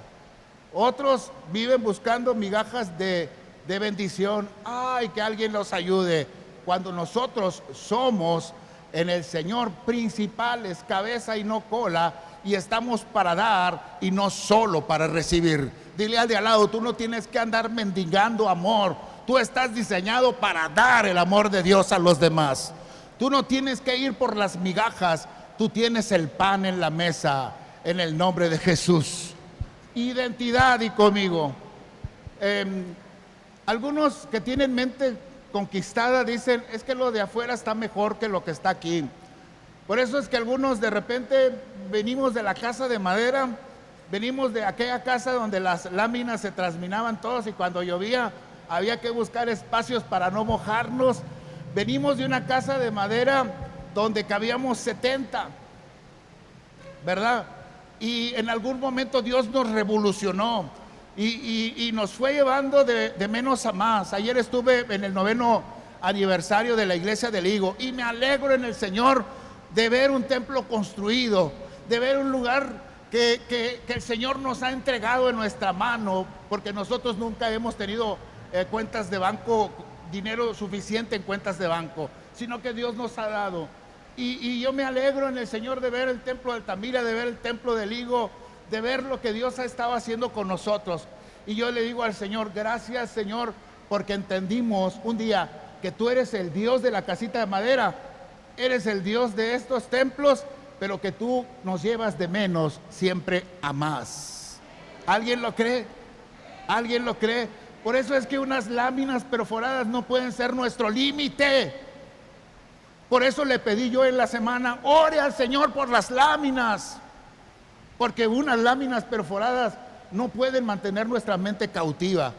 Otros viven buscando migajas de bendición, ay, que alguien los ayude. Cuando nosotros somos en el Señor principales, cabeza y no cola, y estamos para dar y no solo para recibir. Dile al de al lado, tú no tienes que andar mendigando amor, tú estás diseñado para dar el amor de Dios a los demás. Tú no tienes que ir por las migajas, tú tienes el pan en la mesa, en el nombre de Jesús. Identidad, y conmigo. Algunos que tienen mente conquistada dicen, es que lo de afuera está mejor que lo que está aquí. Por eso es que algunos de repente venimos de la casa de madera, venimos de aquella casa donde las láminas se trasminaban todos y cuando llovía había que buscar espacios para no mojarnos. Venimos de una casa de madera donde cabíamos 70, ¿verdad? Y en algún momento Dios nos revolucionó y nos fue llevando de menos a más. Ayer estuve en el 9º aniversario de la iglesia del Higo y me alegro en el Señor de ver un templo construido, de ver un lugar que el Señor nos ha entregado en nuestra mano, porque nosotros nunca hemos tenido cuentas de banco, dinero suficiente en cuentas de banco, sino que Dios nos ha dado. Y yo me alegro en el Señor de ver el templo de Altamira, de ver el templo del Higo, de ver lo que Dios ha estado haciendo con nosotros. Y yo le digo al Señor, gracias Señor, porque entendimos un día que tú eres el Dios de la casita de madera, eres el Dios de estos templos, pero que tú nos llevas de menos siempre a más. ¿Alguien lo cree? ¿Alguien lo cree? Por eso es que unas láminas perforadas no pueden ser nuestro límite. Por eso le pedí yo en la semana, ore al Señor por las láminas, porque unas láminas perforadas no pueden mantener nuestra mente cautiva,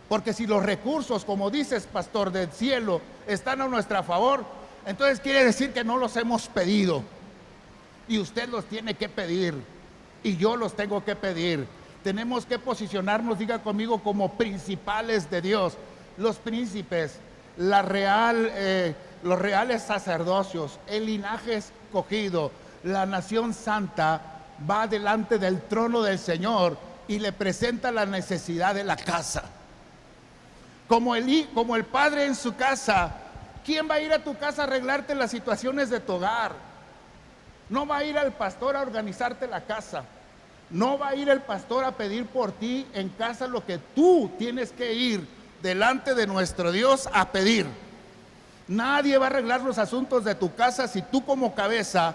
porque si los recursos, como dices, pastor, del cielo están a nuestro favor, entonces quiere decir que no los hemos pedido, y usted los tiene que pedir, y yo los tengo que pedir. Tenemos que posicionarnos, diga conmigo, como principales de Dios, los príncipes, los reales sacerdocios, el linaje escogido, la nación santa, va delante del trono del Señor y le presenta la necesidad de la casa. Como el padre en su casa, ¿quién va a ir a tu casa a arreglarte las situaciones de tu hogar? No va a ir el pastor a organizarte la casa. No va a ir el pastor a pedir por ti en casa lo que tú tienes que ir delante de nuestro Dios a pedir. Nadie va a arreglar los asuntos de tu casa si tú como cabeza,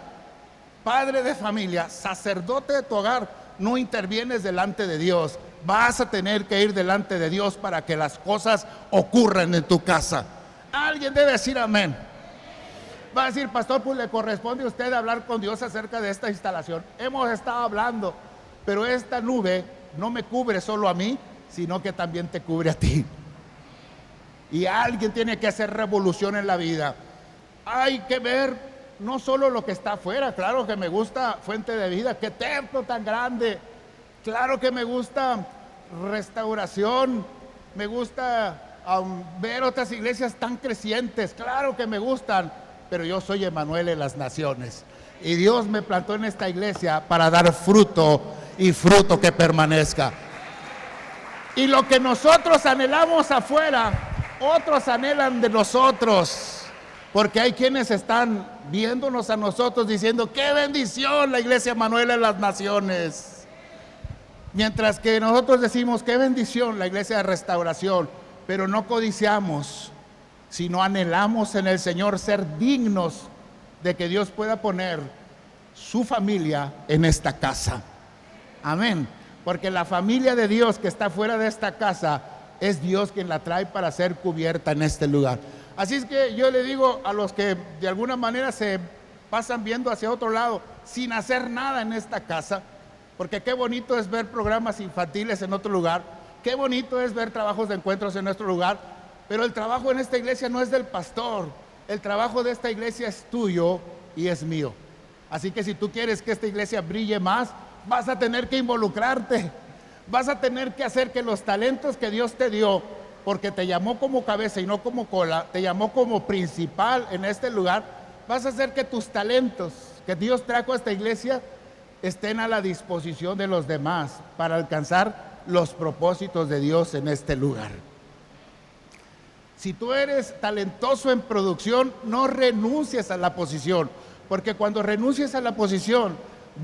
padre de familia, sacerdote de tu hogar, no intervienes delante de Dios. Vas a tener que ir delante de Dios para que las cosas ocurran en tu casa. Alguien debe decir amén. Va a decir, pastor, pues le corresponde a usted hablar con Dios acerca de esta instalación. Hemos estado hablando, pero esta nube no me cubre solo a mí, sino que también te cubre a ti. Y alguien tiene que hacer revolución en la vida. Hay que ver no solo lo que está afuera. Claro que me gusta Fuente de Vida, qué templo tan grande. Claro que me gusta Restauración, me gusta ver otras iglesias tan crecientes. Claro que me gustan, pero yo soy Emanuel en las naciones. Y Dios me plantó en esta iglesia para dar fruto, y fruto que permanezca. Y lo que nosotros anhelamos afuera, otros anhelan de nosotros, porque hay quienes están viéndonos a nosotros diciendo, qué bendición la iglesia Emanuel en las naciones. Mientras que nosotros decimos, qué bendición la iglesia de Restauración, pero no codiciamos, sino anhelamos en el Señor ser dignos de que Dios pueda poner su familia en esta casa. Amén. Porque la familia de Dios que está fuera de esta casa es Dios quien la trae para ser cubierta en este lugar. Así es que yo le digo a los que de alguna manera se pasan viendo hacia otro lado sin hacer nada en esta casa, porque qué bonito es ver programas infantiles en otro lugar, qué bonito es ver trabajos de encuentros en nuestro lugar, pero el trabajo en esta iglesia no es del pastor, el trabajo de esta iglesia es tuyo y es mío. Así que si tú quieres que esta iglesia brille más, vas a tener que involucrarte, vas a tener que hacer que los talentos que Dios te dio, porque te llamó como cabeza y no como cola, te llamó como principal en este lugar, vas a hacer que tus talentos que Dios trajo a esta iglesia estén a la disposición de los demás para alcanzar los propósitos de Dios en este lugar. Si tú eres talentoso en producción, no renuncies a la posición, porque cuando renuncies a la posición,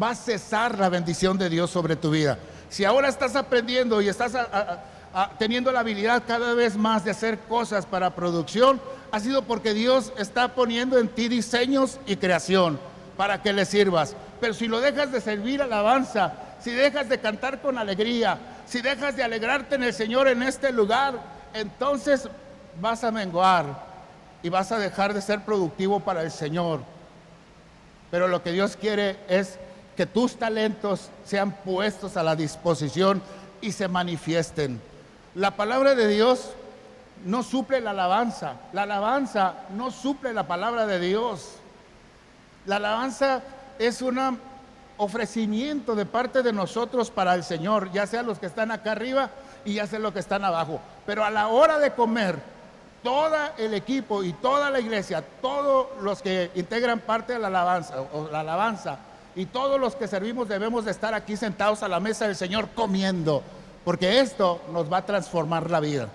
va a cesar la bendición de Dios sobre tu vida. Si ahora estás aprendiendo y estás teniendo la habilidad cada vez más de hacer cosas para producción, ha sido porque Dios está poniendo en ti diseños y creación para que le sirvas. Pero si lo dejas de servir alabanza, si dejas de cantar con alegría, si dejas de alegrarte en el Señor en este lugar, entonces vas a menguar y vas a dejar de ser productivo para el Señor. Pero lo que Dios quiere es que tus talentos sean puestos a la disposición y se manifiesten. La palabra de Dios no suple la alabanza no suple la palabra de Dios. La alabanza es un ofrecimiento de parte de nosotros para el Señor, ya sea los que están acá arriba y ya sea los que están abajo. Pero a la hora de comer, todo el equipo y toda la iglesia, todos los que integran parte de la alabanza y todos los que servimos debemos de estar aquí sentados a la mesa del Señor comiendo, porque esto nos va a transformar la vida.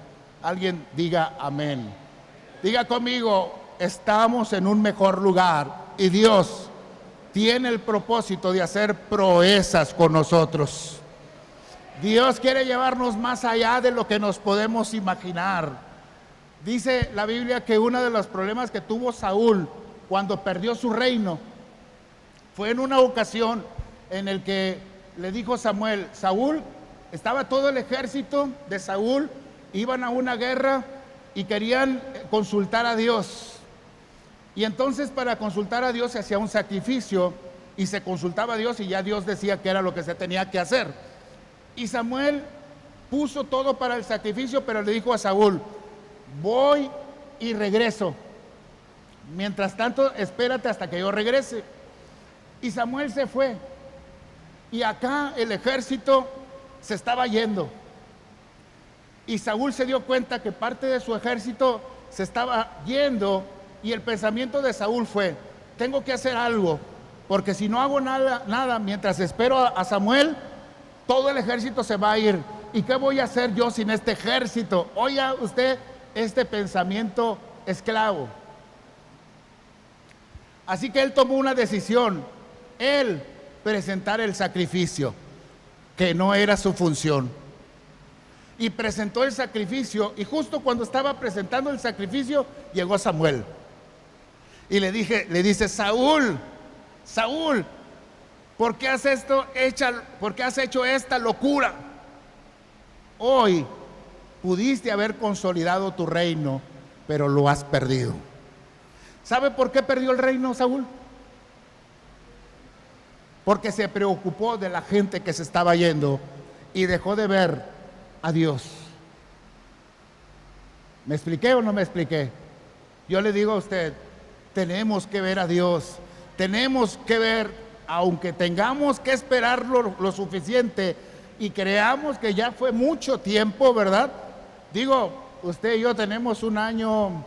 Alguien diga amén. Diga conmigo, estamos en un mejor lugar y Dios tiene el propósito de hacer proezas con nosotros. Dios quiere llevarnos más allá de lo que nos podemos imaginar. Dice la Biblia que uno de los problemas que tuvo Saúl cuando perdió su reino fue en una ocasión en el que le dijo Samuel, Saúl, estaba todo el ejército de Saúl, iban a una guerra y querían consultar a Dios. Y entonces para consultar a Dios se hacía un sacrificio y se consultaba a Dios y ya Dios decía que era lo que se tenía que hacer. Y Samuel puso todo para el sacrificio, pero le dijo a Saúl, voy y regreso. Mientras tanto, espérate hasta que yo regrese. Y Samuel se fue. Y acá el ejército se estaba yendo. Y Saúl se dio cuenta que parte de su ejército se estaba yendo. Y el pensamiento de Saúl fue, tengo que hacer algo, porque si no hago nada mientras espero a Samuel, todo el ejército se va a ir. ¿Y qué voy a hacer yo sin este ejército? Oiga usted este pensamiento esclavo. Así que él tomó una decisión él presentar el sacrificio, que no era su función. Y presentó el sacrificio, y justo cuando estaba presentando el sacrificio, llegó Samuel. Y le dice, Saúl, Saúl, ¿por qué has hecho esta locura? Hoy pudiste haber consolidado tu reino, pero lo has perdido. ¿Sabe por qué perdió el reino Saúl? Porque se preocupó de la gente que se estaba yendo y dejó de ver a Dios. ¿Me expliqué o no me expliqué? Yo le digo a usted, tenemos que ver a Dios, tenemos que ver, aunque tengamos que esperar lo suficiente y creamos que ya fue mucho tiempo, ¿verdad? Digo, usted y yo tenemos un año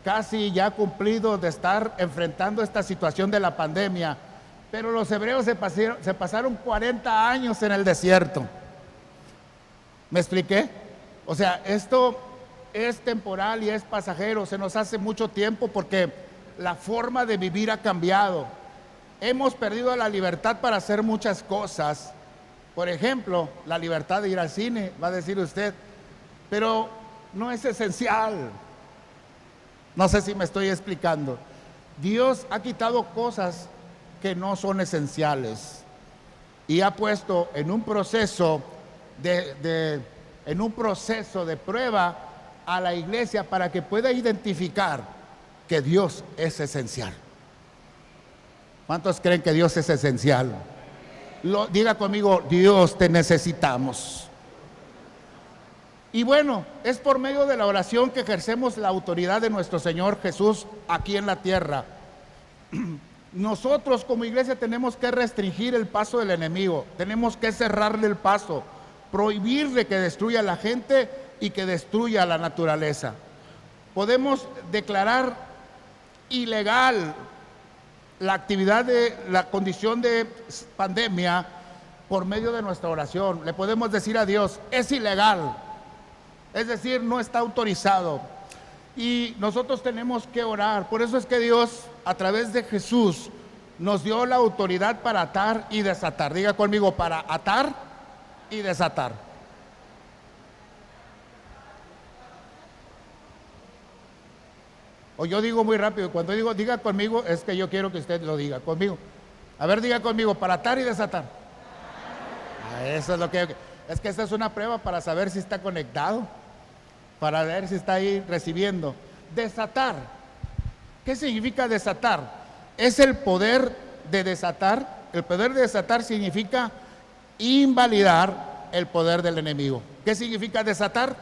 casi ya cumplido de estar enfrentando esta situación de la pandemia, pero los hebreos se pasaron 40 años en el desierto. ¿Me expliqué? O sea, esto es temporal y es pasajero, se nos hace mucho tiempo porque la forma de vivir ha cambiado. Hemos perdido la libertad para hacer muchas cosas. Por ejemplo, la libertad de ir al cine, va a decir usted, pero no es esencial. No sé si me estoy explicando. Dios ha quitado cosas que no son esenciales y ha puesto en un proceso de prueba a la iglesia para que pueda identificar que Dios es esencial. ¿Cuántos creen que Dios es esencial? Diga conmigo, Dios, te necesitamos. Y bueno, es por medio de la oración que ejercemos la autoridad de nuestro Señor Jesús aquí en la tierra. Nosotros como iglesia tenemos que restringir el paso del enemigo, tenemos que cerrarle el paso, prohibirle que destruya a la gente y que destruya a la naturaleza. Podemos declarar ilegal la actividad de la condición de pandemia por medio de nuestra oración. Le podemos decir a Dios, es ilegal, es decir, no está autorizado. Y nosotros tenemos que orar. Por eso es que Dios, a través de Jesús, nos dio la autoridad para atar y desatar. Diga conmigo, para atar y desatar. O yo digo muy rápido, cuando digo diga conmigo, es que yo quiero que usted lo diga conmigo. A ver, diga conmigo, para atar y desatar. Eso es lo que... Es que esta es una prueba para saber si está conectado, para ver si está ahí recibiendo. Desatar. ¿Qué significa desatar? Es el poder de desatar. El poder de desatar significa invalidar el poder del enemigo. ¿Qué significa desatar?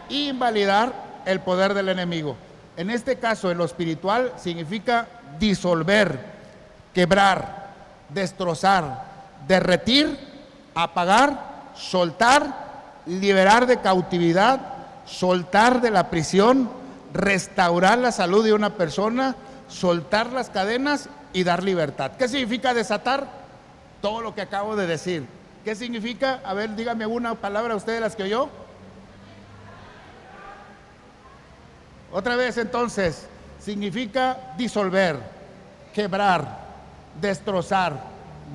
Invalidar el poder del enemigo. En este caso, en lo espiritual, significa disolver, quebrar, destrozar, derretir, apagar, soltar, liberar de cautividad, soltar de la prisión, restaurar la salud de una persona, soltar las cadenas y dar libertad. ¿Qué significa desatar? Todo lo que acabo de decir. ¿Qué significa? A ver, dígame una palabra usted de las que oyó. Otra vez entonces, significa disolver, quebrar, destrozar,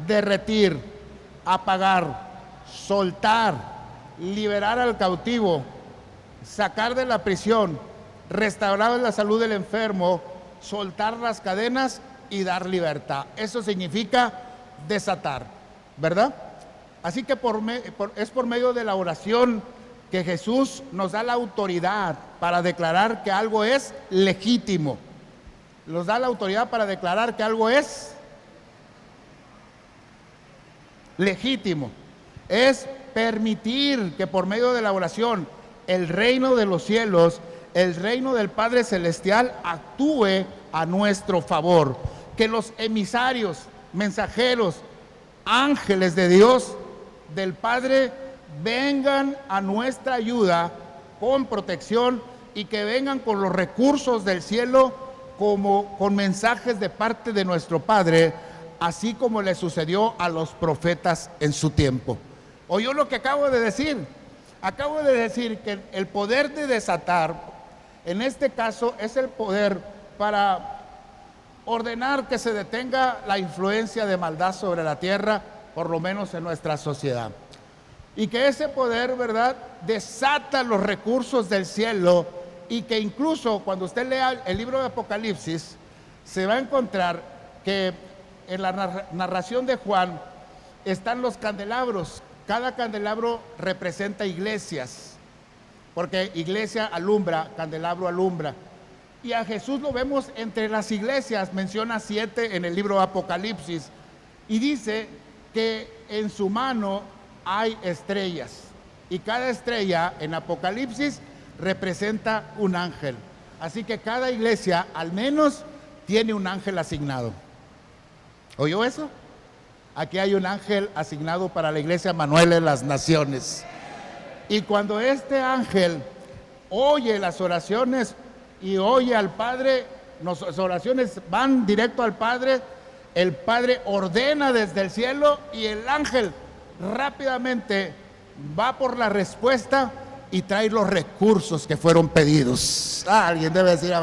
derretir, apagar, soltar, liberar al cautivo, sacar de la prisión, restaurar la salud del enfermo, soltar las cadenas y dar libertad. Eso significa desatar, ¿verdad? Así que es por medio de la oración que Jesús nos da la autoridad para declarar que algo es legítimo. Nos da la autoridad para declarar que algo es legítimo. Es permitir que por medio de la oración el reino de los cielos, el reino del Padre Celestial actúe a nuestro favor. Que los emisarios, mensajeros, ángeles de Dios, del Padre, vengan a nuestra ayuda con protección y que vengan con los recursos del cielo como con mensajes de parte de nuestro Padre, así como le sucedió a los profetas en su tiempo. ¿Oyó lo que acabo de decir? Acabo de decir que el poder de desatar, en este caso, es el poder para ordenar que se detenga la influencia de maldad sobre la tierra, por lo menos en nuestra sociedad. Y que ese poder, ¿verdad?, desata los recursos del cielo, y que incluso cuando usted lea el libro de Apocalipsis, se va a encontrar que en la narración de Juan están los candelabros. Cada candelabro representa iglesias, porque iglesia alumbra, candelabro alumbra. Y a Jesús lo vemos entre las iglesias, menciona 7 en el libro de Apocalipsis, y dice que en su mano hay estrellas, y cada estrella en Apocalipsis representa un ángel. Así que cada iglesia al menos tiene un ángel asignado. ¿Oyó eso? Aquí hay un ángel asignado para la iglesia Manuel en las Naciones. Y cuando este ángel oye las oraciones y oye al Padre, las oraciones van directo al Padre, el Padre ordena desde el cielo y el ángel rápidamente va por la respuesta y trae los recursos que fueron pedidos. Alguien debe decir,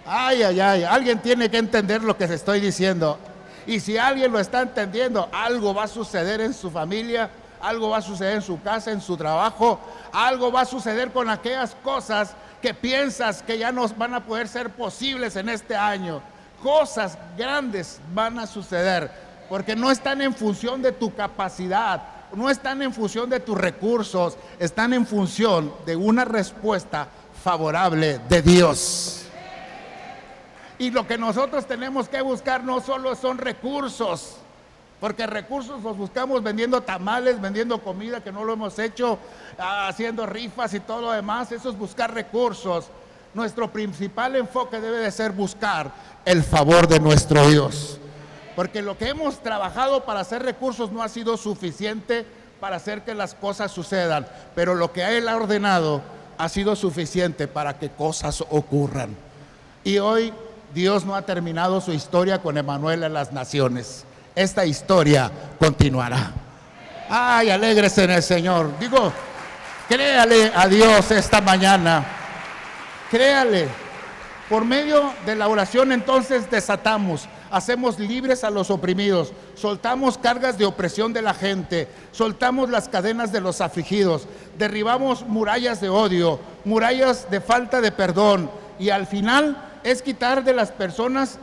ay, ay, ay, alguien tiene que entender lo que se estoy diciendo. Y si alguien lo está entendiendo, algo va a suceder en su familia, algo va a suceder en su casa, en su trabajo, algo va a suceder con aquellas cosas que piensas que ya no van a poder ser posibles en este año. Cosas grandes van a suceder, porque no están en función de tu capacidad, no están en función de tus recursos, están en función de una respuesta favorable de Dios. Y lo que nosotros tenemos que buscar no solo son recursos, porque recursos los buscamos vendiendo tamales, vendiendo comida que no lo hemos hecho, haciendo rifas y todo lo demás. Eso es buscar recursos. Nuestro principal enfoque debe de ser buscar el favor de nuestro Dios, porque lo que hemos trabajado para hacer recursos no ha sido suficiente para hacer que las cosas sucedan, pero lo que Él ha ordenado ha sido suficiente para que cosas ocurran. Y hoy Dios no ha terminado su historia con Emanuel en las Naciones. Esta historia continuará. Ay, alégrese en el Señor. Digo, créale a Dios esta mañana. Créale. Por medio de la oración entonces desatamos, hacemos libres a los oprimidos, soltamos cargas de opresión de la gente, soltamos las cadenas de los afligidos, derribamos murallas de odio, murallas de falta de perdón, y al final es quitar de las personas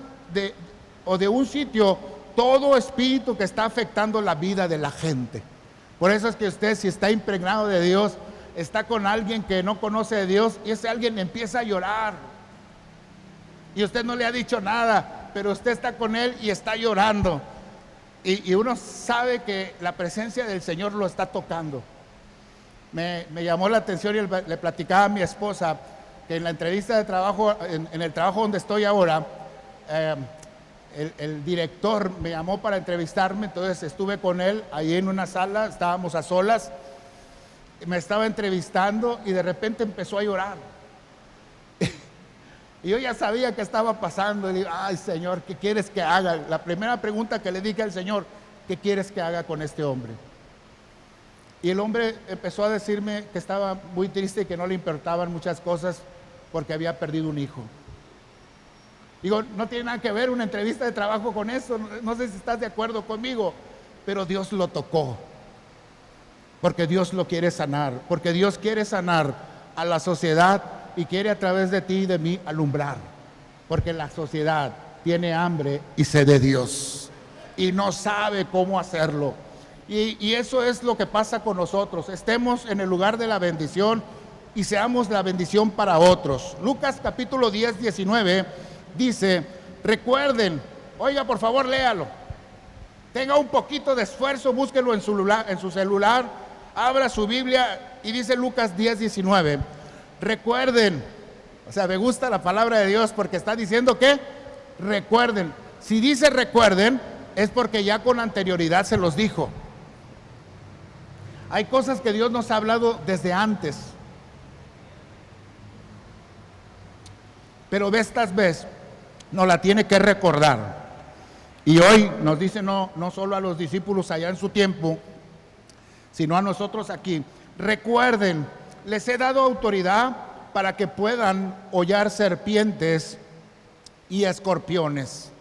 o de un sitio todo espíritu que está afectando la vida de la gente. Por eso es que usted, si está impregnado de Dios, está con alguien que no conoce de Dios, y ese alguien empieza a llorar, y usted no le ha dicho nada, pero usted está con él y está llorando, y uno sabe que la presencia del Señor lo está tocando. Me llamó la atención, y le platicaba a mi esposa que en la entrevista de trabajo, en el trabajo donde estoy ahora, el director me llamó para entrevistarme. Entonces estuve con él ahí en una sala, estábamos a solas, me estaba entrevistando y de repente empezó a llorar. Y yo ya sabía qué estaba pasando, y le digo, ay Señor, ¿qué quieres que haga? La primera pregunta que le dije al Señor, ¿qué quieres que haga con este hombre? Y el hombre empezó a decirme que estaba muy triste y que no le importaban muchas cosas porque había perdido un hijo. Digo, no tiene nada que ver una entrevista de trabajo con eso, no sé si estás de acuerdo conmigo, pero Dios lo tocó, porque Dios lo quiere sanar, porque Dios quiere sanar a la sociedad y quiere a través de ti y de mí alumbrar, porque la sociedad tiene hambre y sed de Dios y no sabe cómo hacerlo. Y eso es lo que pasa con nosotros. Estemos en el lugar de la bendición y seamos la bendición para otros. Lucas capítulo 10, 19 dice, recuerden, oiga, por favor léalo, tenga un poquito de esfuerzo, búsquelo en su celular, abra su Biblia y dice Lucas 10, 19, recuerden. O sea, me gusta la palabra de Dios porque está diciendo que recuerden. Si dice recuerden, es porque ya con anterioridad se los dijo. Hay cosas que Dios nos ha hablado desde antes, pero esta vez nos la tiene que recordar. Y hoy nos dice, no solo a los discípulos allá en su tiempo, sino a nosotros aquí, recuerden, les he dado autoridad para que puedan hollar serpientes y escorpiones,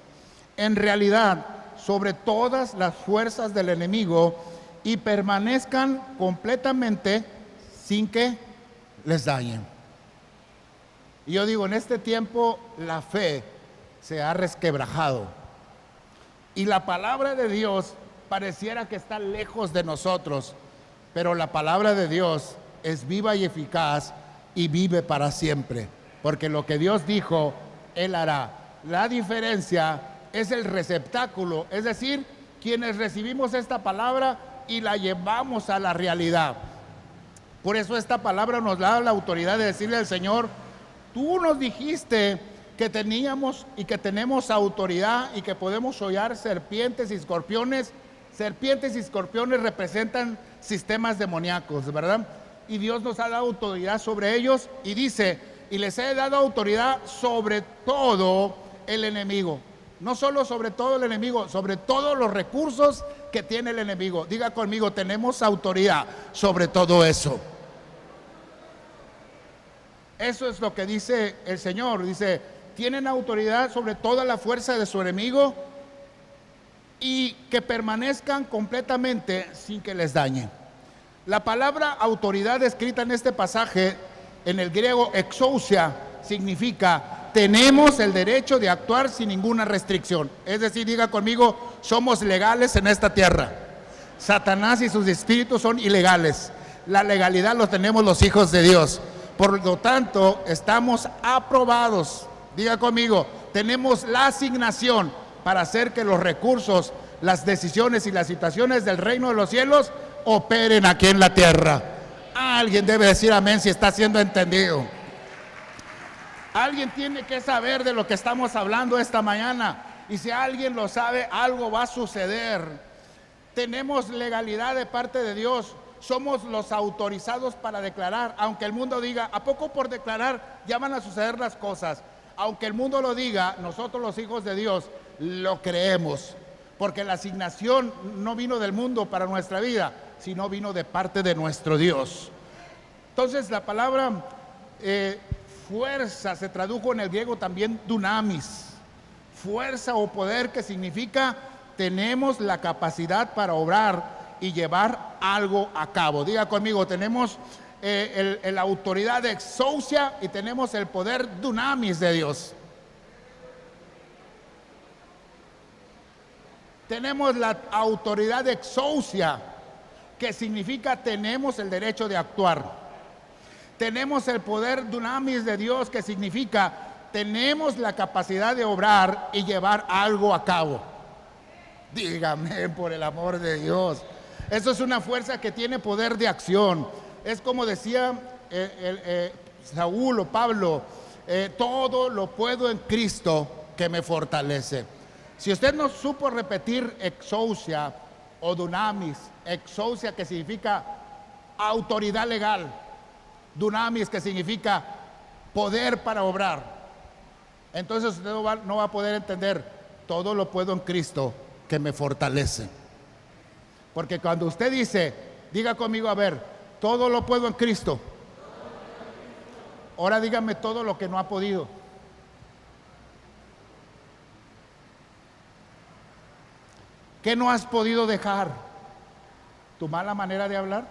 en realidad sobre todas las fuerzas del enemigo y permanezcan completamente sin que les dañen. Y yo digo, en este tiempo la fe se ha resquebrajado y la palabra de Dios pareciera que está lejos de nosotros, pero la palabra de Dios es viva y eficaz y vive para siempre, porque lo que Dios dijo, Él hará. La diferencia es el receptáculo, es decir, quienes recibimos esta palabra y la llevamos a la realidad. Por eso esta palabra nos da la autoridad de decirle al Señor, tú nos dijiste que teníamos y que tenemos autoridad y que podemos hollar serpientes y escorpiones. Serpientes y escorpiones representan sistemas demoníacos, ¿verdad? Y Dios nos ha dado autoridad sobre ellos y dice, y les he dado autoridad sobre todo el enemigo. No solo sobre todo el enemigo, sobre todos los recursos que tiene el enemigo. Diga conmigo, tenemos autoridad sobre todo eso. Eso es lo que dice el Señor. Dice, tienen autoridad sobre toda la fuerza de su enemigo y que permanezcan completamente sin que les dañe. La palabra autoridad escrita en este pasaje, en el griego exousia, significa tenemos el derecho de actuar sin ninguna restricción. Es decir, diga conmigo, somos legales en esta tierra. Satanás y sus espíritus son ilegales. La legalidad lo tenemos los hijos de Dios. Por lo tanto, estamos aprobados. Diga conmigo, tenemos la asignación para hacer que los recursos, las decisiones y las situaciones del reino de los cielos operen aquí en la tierra. Alguien debe decir amén si está siendo entendido. Alguien tiene que saber de lo que estamos hablando esta mañana. Y si alguien lo sabe, algo va a suceder. Tenemos legalidad de parte de Dios. Somos los autorizados para declarar. Aunque el mundo diga, ¿a poco por declarar ya van a suceder las cosas? Aunque el mundo lo diga, nosotros los hijos de Dios lo creemos. Porque la asignación no vino del mundo para nuestra vida, sino vino de parte de nuestro Dios. Entonces la palabra fuerza se tradujo en el griego también dunamis, fuerza o poder, que significa tenemos la capacidad para obrar y llevar algo a cabo. Diga conmigo, tenemos la autoridad de exousia y tenemos el poder dunamis de Dios. Tenemos la autoridad de exousia, que significa tenemos el derecho de actuar. Tenemos el poder dunamis de Dios, que significa tenemos la capacidad de obrar y llevar algo a cabo. Dígame, por el amor de Dios. Eso es una fuerza que tiene poder de acción. Es como decía Saúl o Pablo, todo lo puedo en Cristo que me fortalece. Si usted no supo repetir exousia o dunamis, exousia que significa autoridad legal, dunamis que significa poder para obrar, entonces usted no va a poder entender todo lo puedo en Cristo que me fortalece. Porque cuando usted dice, diga conmigo, a ver, todo lo puedo en Cristo, ahora dígame todo lo que no ha podido. ¿Qué no has podido dejar? ¿Tu mala manera de hablar?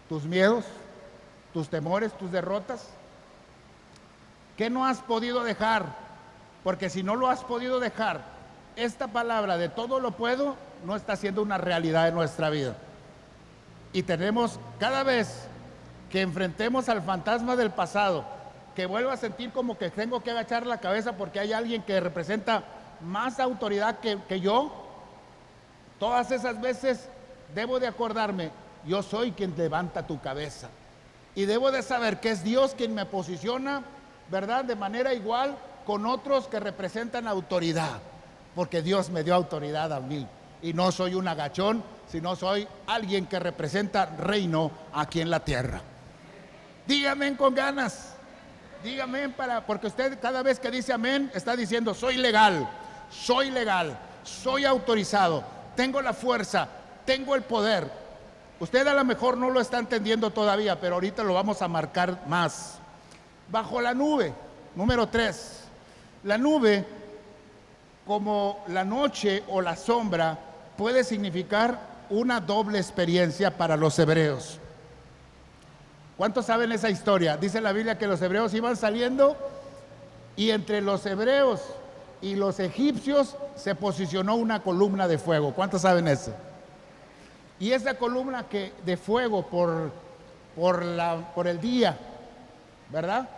¿Tus miedos? ¿Tus temores? ¿Tus derrotas? ¿Qué no has podido dejar? Porque si no lo has podido dejar, esta palabra de todo lo puedo no está siendo una realidad en nuestra vida. Y tenemos, cada vez que enfrentemos al fantasma del pasado, que vuelva a sentir como que tengo que agachar la cabeza porque hay alguien que representa más autoridad que yo, todas esas veces debo de acordarme, yo soy quien levanta tu cabeza. Y debo de saber que es Dios quien me posiciona, ¿verdad?, de manera igual con otros que representan autoridad. Porque Dios me dio autoridad a mí. Y no soy un agachón, sino soy alguien que representa reino aquí en la tierra. Dígame con ganas. Dígame porque usted cada vez que dice amén, está diciendo soy legal, soy autorizado, tengo la fuerza, tengo el poder. Usted a lo mejor no lo está entendiendo todavía, pero ahorita lo vamos a marcar más. Bajo la nube, número 3. La nube como la noche o la sombra puede significar una doble experiencia para los hebreos. ¿Cuántos saben esa historia? Dice la Biblia que los hebreos iban saliendo y entre los hebreos y los egipcios se posicionó una columna de fuego. ¿Cuántos saben eso? Y esa columna de fuego por el día, ¿verdad?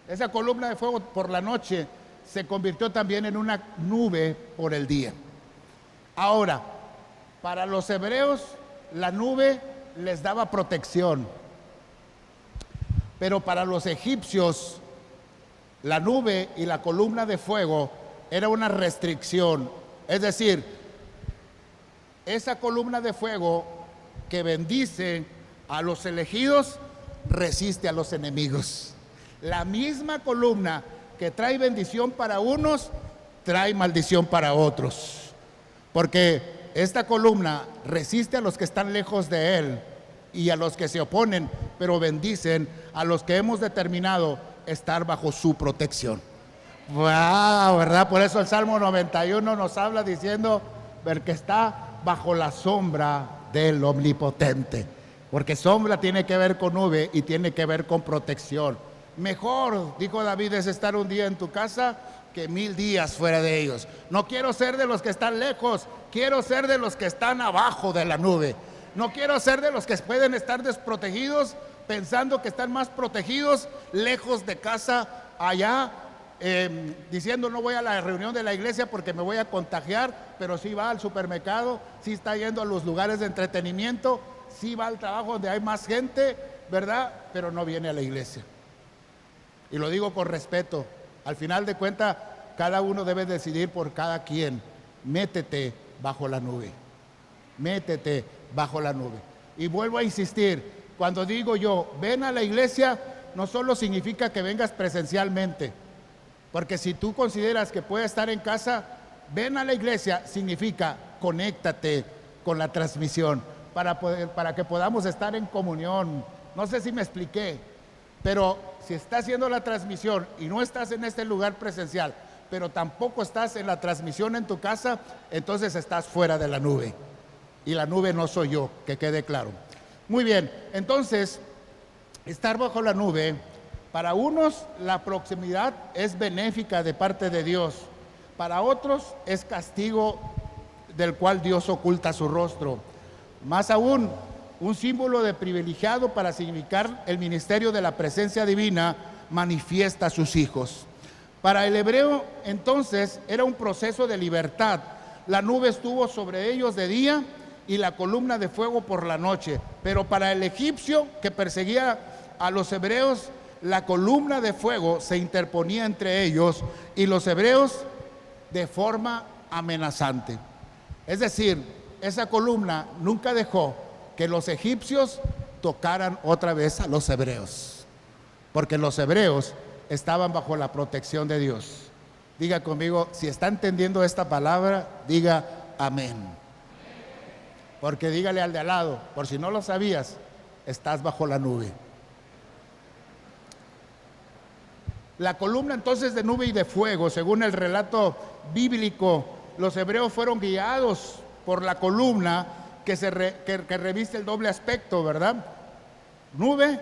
Esa columna de fuego por la noche se convirtió también en una nube por el día. Ahora, para los hebreos la nube les daba protección, pero para los egipcios la nube y la columna de fuego era una restricción. Es decir, esa columna de fuego que bendice a los elegidos resiste a los enemigos. La misma columna que trae bendición para unos, trae maldición para otros. Porque esta columna resiste a los que están lejos de él y a los que se oponen, pero bendicen a los que hemos determinado estar bajo su protección. ¡Wow! ¿Verdad? Por eso el Salmo 91 nos habla diciendo el que está bajo la sombra del Omnipotente. Porque sombra tiene que ver con nube y tiene que ver con protección. Mejor, dijo David, es estar un día en tu casa que 1000 días fuera de ellos. No quiero ser de los que están lejos, quiero ser de los que están abajo de la nube. No quiero ser de los que pueden estar desprotegidos, pensando que están más protegidos lejos de casa, allá, diciendo no voy a la reunión de la iglesia porque me voy a contagiar, pero sí va al supermercado, sí está yendo a los lugares de entretenimiento, sí va al trabajo donde hay más gente, ¿verdad? Pero no viene a la iglesia. Y lo digo con respeto. Al final de cuentas, cada uno debe decidir por cada quien. Métete bajo la nube. Métete bajo la nube. Y vuelvo a insistir, cuando digo yo, ven a la iglesia, no solo significa que vengas presencialmente, porque si tú consideras que puedes estar en casa, ven a la iglesia, significa conéctate con la transmisión para que podamos estar en comunión. No sé si me expliqué, pero si estás haciendo la transmisión y no estás en este lugar presencial, pero tampoco estás en la transmisión en tu casa, entonces estás fuera de la nube. Y la nube no soy yo, que quede claro. Muy bien, entonces, estar bajo la nube, para unos la proximidad es benéfica de parte de Dios, para otros es castigo del cual Dios oculta su rostro. Más aún, un símbolo de privilegiado para significar el ministerio de la presencia divina manifiesta a sus hijos. Para el hebreo, entonces, era un proceso de libertad. La nube estuvo sobre ellos de día y la columna de fuego por la noche. Pero para el egipcio que perseguía a los hebreos, la columna de fuego se interponía entre ellos y los hebreos de forma amenazante. Es decir, esa columna nunca dejó que los egipcios tocaran otra vez a los hebreos, porque los hebreos estaban bajo la protección de Dios. Diga conmigo, si está entendiendo esta palabra, diga amén. Porque dígale al de al lado, por si no lo sabías, estás bajo la nube. La columna entonces de nube y de fuego, según el relato bíblico, los hebreos fueron guiados por la columna que reviste el doble aspecto, ¿verdad? Nube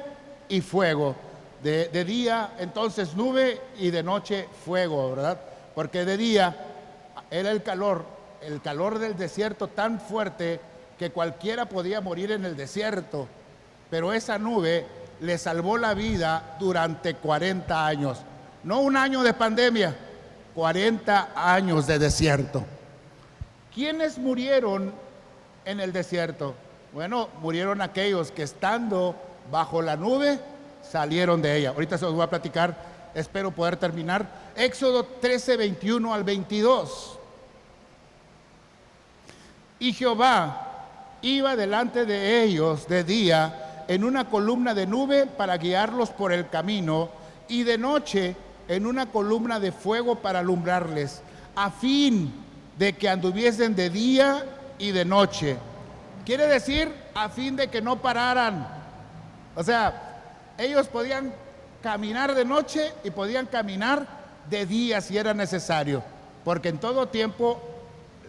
y fuego. De día, entonces, nube y de noche, fuego, ¿verdad? Porque de día era el calor del desierto tan fuerte que cualquiera podía morir en el desierto. Pero esa nube le salvó la vida durante 40 años. No un año de pandemia, 40 años de desierto. ¿Quiénes murieron en el desierto? Bueno, murieron aquellos que estando bajo la nube salieron de ella. Ahorita se los voy a platicar, espero poder terminar. Éxodo 13, 21 al 22. Y Jehová iba delante de ellos de día en una columna de nube para guiarlos por el camino, y de noche en una columna de fuego para alumbrarles, a fin de que anduviesen de día y de noche. Quiere decir, a fin de que no pararan. O sea, ellos podían caminar de noche y podían caminar de día si era necesario. porque en todo tiempo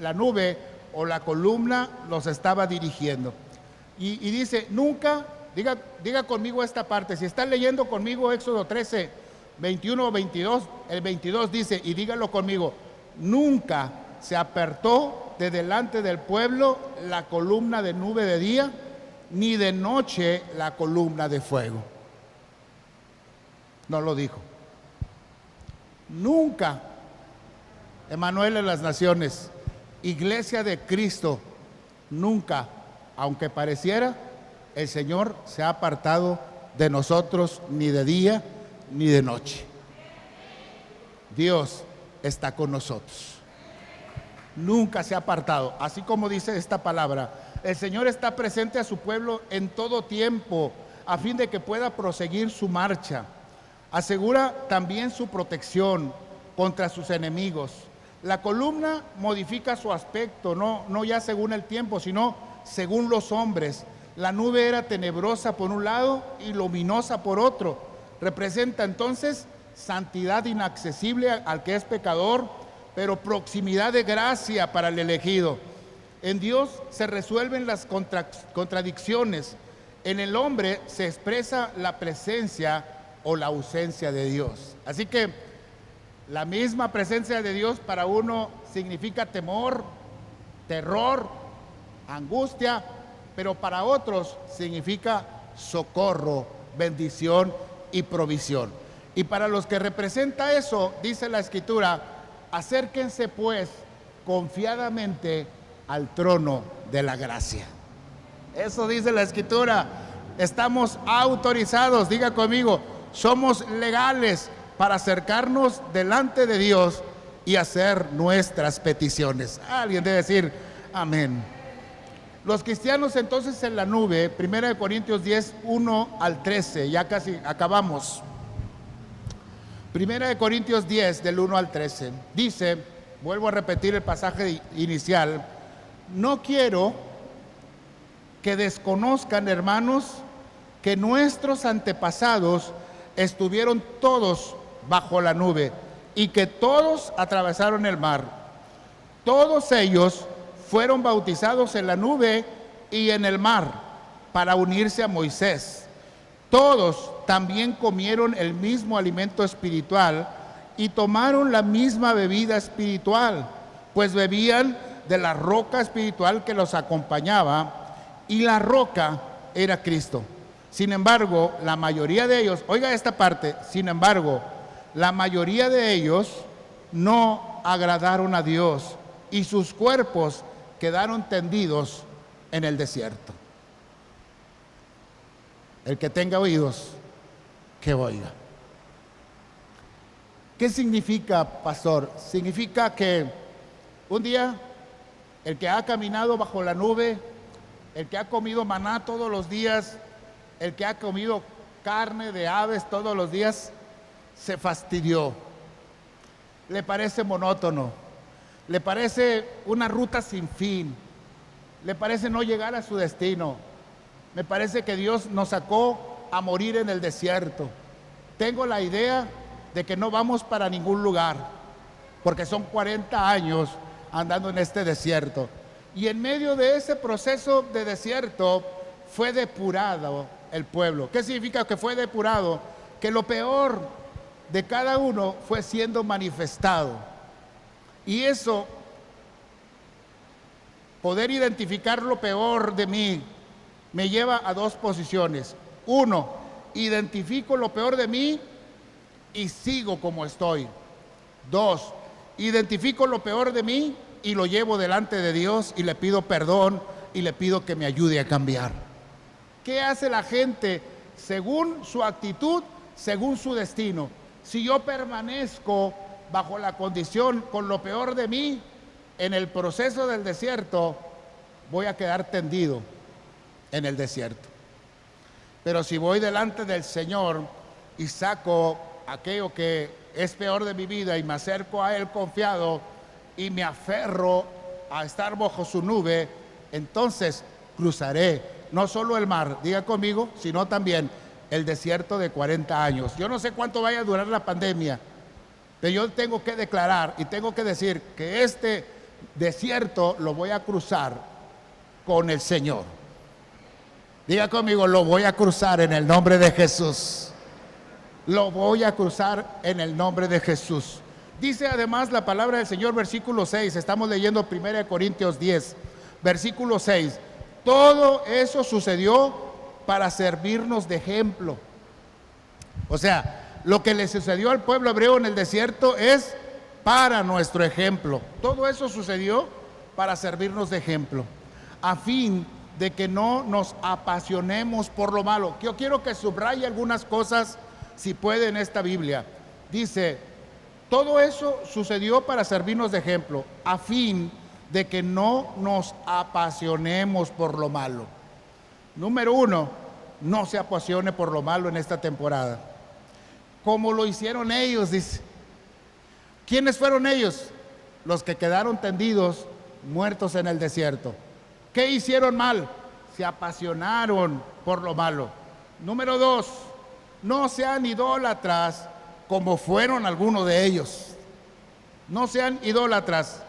la nube o la columna los estaba dirigiendo. Y dice, nunca, diga conmigo esta parte, si están leyendo conmigo Éxodo 13, 21 o 22, el 22 dice, y dígalo conmigo, nunca se apartó de delante del pueblo la columna de nube de día, ni de noche la columna de fuego. No lo dijo. Nunca. Emanuel en las naciones, Iglesia de Cristo, nunca, aunque pareciera, el Señor se ha apartado de nosotros ni de día ni de noche. Dios está con nosotros. Nunca se ha apartado. Así como dice esta palabra, el Señor está presente a su pueblo en todo tiempo, a fin de que pueda proseguir su marcha. Asegura también su protección contra sus enemigos. La columna modifica su aspecto, no ya según el tiempo, sino según los hombres. La nube era tenebrosa por un lado y luminosa por otro. Representa entonces santidad inaccesible al que es pecador, pero proximidad de gracia para el elegido. En Dios se resuelven las contradicciones. En el hombre se expresa la presencia o la ausencia de Dios. Así que la misma presencia de Dios para uno significa temor, terror, angustia, pero para otros significa socorro, bendición y provisión. Y para los que representa eso, dice la Escritura, acérquense pues confiadamente al trono de la gracia. Eso dice la Escritura. Estamos autorizados, diga conmigo, somos legales para acercarnos delante de Dios y hacer nuestras peticiones. Alguien debe decir amén. Los cristianos entonces en la nube, 1 Corintios 10, 1 al 13, ya casi acabamos. 1 Corintios 10, del 1 al 13, dice, vuelvo a repetir el pasaje inicial, no quiero que desconozcan, hermanos, que nuestros antepasados estuvieron todos bajo la nube y que todos atravesaron el mar. Todos ellos fueron bautizados en la nube y en el mar para unirse a Moisés. Todos también comieron el mismo alimento espiritual y tomaron la misma bebida espiritual, pues bebían de la roca espiritual que los acompañaba, y la roca era Cristo. Sin embargo, la mayoría de ellos, oiga esta parte, sin embargo, la mayoría de ellos no agradaron a Dios y sus cuerpos quedaron tendidos en el desierto. El que tenga oídos, que oiga. ¿Qué significa, pastor? Significa que un día el que ha caminado bajo la nube, el que ha comido maná todos los días, el que ha comido carne de aves todos los días, se fastidió. Le parece monótono, le parece una ruta sin fin, le parece no llegar a su destino. Me parece que Dios nos sacó a morir en el desierto. Tengo la idea de que no vamos para ningún lugar, porque son 40 años andando en este desierto. Y en medio de ese proceso de desierto fue depurado el pueblo. ¿Qué significa que fue depurado? Que lo peor de cada uno fue siendo manifestado. Y eso, poder identificar lo peor de mí, me lleva a dos posiciones. Uno, identifico lo peor de mí y sigo como estoy. Dos, identifico lo peor de mí y lo llevo delante de Dios y le pido perdón y le pido que me ayude a cambiar. ¿Qué hace la gente según su actitud, según su destino? Si yo permanezco bajo la condición con lo peor de mí, en el proceso del desierto, voy a quedar tendido en el desierto. Pero si voy delante del Señor y saco aquello que es peor de mi vida y me acerco a Él confiado y me aferro a estar bajo su nube, entonces cruzaré no solo el mar, diga conmigo, sino también el desierto de 40 años. Yo no sé cuánto vaya a durar la pandemia, Pero yo tengo que declarar y tengo que decir que este desierto lo voy a cruzar con el Señor. Diga conmigo, lo voy a cruzar en el nombre de Jesús. Lo voy a cruzar en el nombre de Jesús. Dice además la palabra del Señor, versículo 6, estamos leyendo 1 Corintios 10, versículo 6. Todo eso sucedió para servirnos de ejemplo. O sea, lo que le sucedió al pueblo hebreo en el desierto es para nuestro ejemplo. Todo eso sucedió para servirnos de ejemplo, a fin de que no nos apasionemos por lo malo. Yo quiero que subraye algunas cosas, si puede, en esta Biblia. Dice, todo eso sucedió para servirnos de ejemplo, a fin de que no nos apasionemos por lo malo. Número uno, no se apasione por lo malo en esta temporada, como lo hicieron ellos, dice. ¿Quiénes fueron ellos? Los que quedaron tendidos, muertos en el desierto. ¿Qué hicieron mal? Se apasionaron por lo malo. Número dos, no sean idólatras como fueron algunos de ellos. No sean idólatras.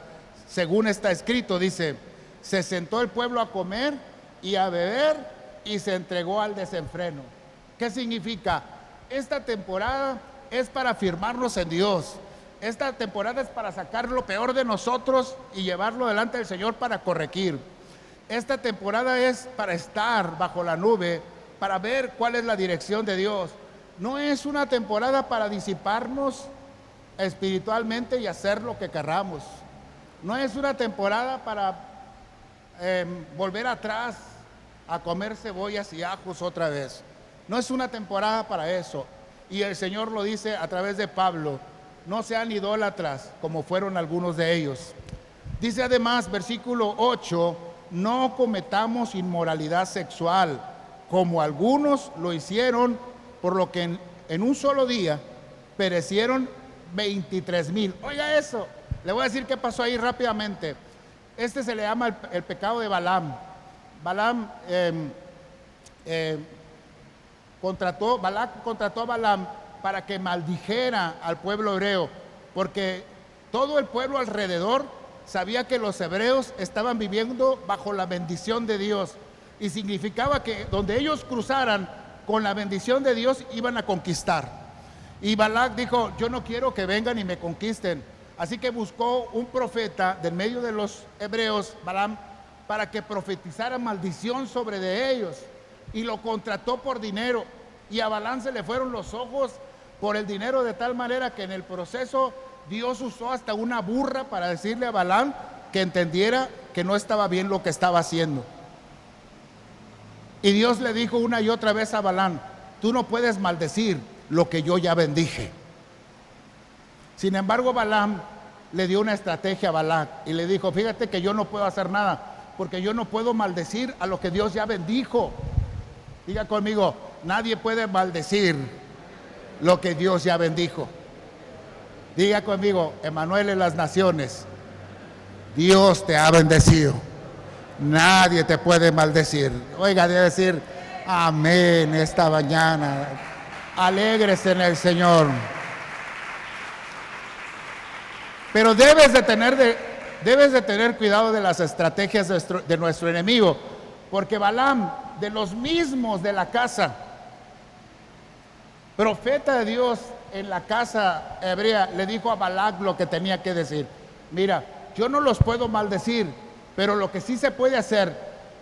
Según está escrito, dice, se sentó el pueblo a comer y a beber y se entregó al desenfreno. ¿Qué significa? Esta temporada es para afirmarnos en Dios. Esta temporada es para sacar lo peor de nosotros y llevarlo delante del Señor para corregir. Esta temporada es para estar bajo la nube, para ver cuál es la dirección de Dios. No es una temporada para disiparnos espiritualmente y hacer lo que querramos. No es una temporada para volver atrás a comer cebollas y ajos otra vez. No es una temporada para eso. Y el Señor lo dice a través de Pablo, no sean idólatras como fueron algunos de ellos. Dice además, versículo 8, no cometamos inmoralidad sexual, como algunos lo hicieron, por lo que en un solo día perecieron 23,000. Oiga eso, le voy a decir qué pasó ahí rápidamente. Este se le llama el pecado de Balaam. Balac contrató a Balaam para que maldijera al pueblo hebreo, porque todo el pueblo alrededor sabía que los hebreos estaban viviendo bajo la bendición de Dios, y significaba que donde ellos cruzaran con la bendición de Dios iban a conquistar. Y Balac dijo, yo no quiero que vengan y me conquisten, así que buscó un profeta del medio de los hebreos, Balaam, para que profetizara maldición sobre de ellos, y lo contrató por dinero, y a Balaam se le fueron los ojos por el dinero, de tal manera que en el proceso Dios usó hasta una burra para decirle a Balaam que entendiera que no estaba bien lo que estaba haciendo. Y Dios le dijo una y otra vez a Balaam, tú no puedes maldecir lo que yo ya bendije. Sin embargo, Balaam le dio una estrategia a Balac y le dijo, fíjate que yo no puedo hacer nada, porque yo no puedo maldecir a lo que Dios ya bendijo. Diga conmigo, nadie puede maldecir lo que Dios ya bendijo. Diga conmigo, Emmanuel en las naciones, Dios te ha bendecido. Nadie te puede maldecir. Oiga, debe decir amén esta mañana. Alégrese en el Señor. Pero debes de tener cuidado de las estrategias de nuestro enemigo, porque Balaam, de los mismos de la casa, profeta de Dios en la casa hebrea, le dijo a Balac lo que tenía que decir. Mira, yo no los puedo maldecir, pero lo que sí se puede hacer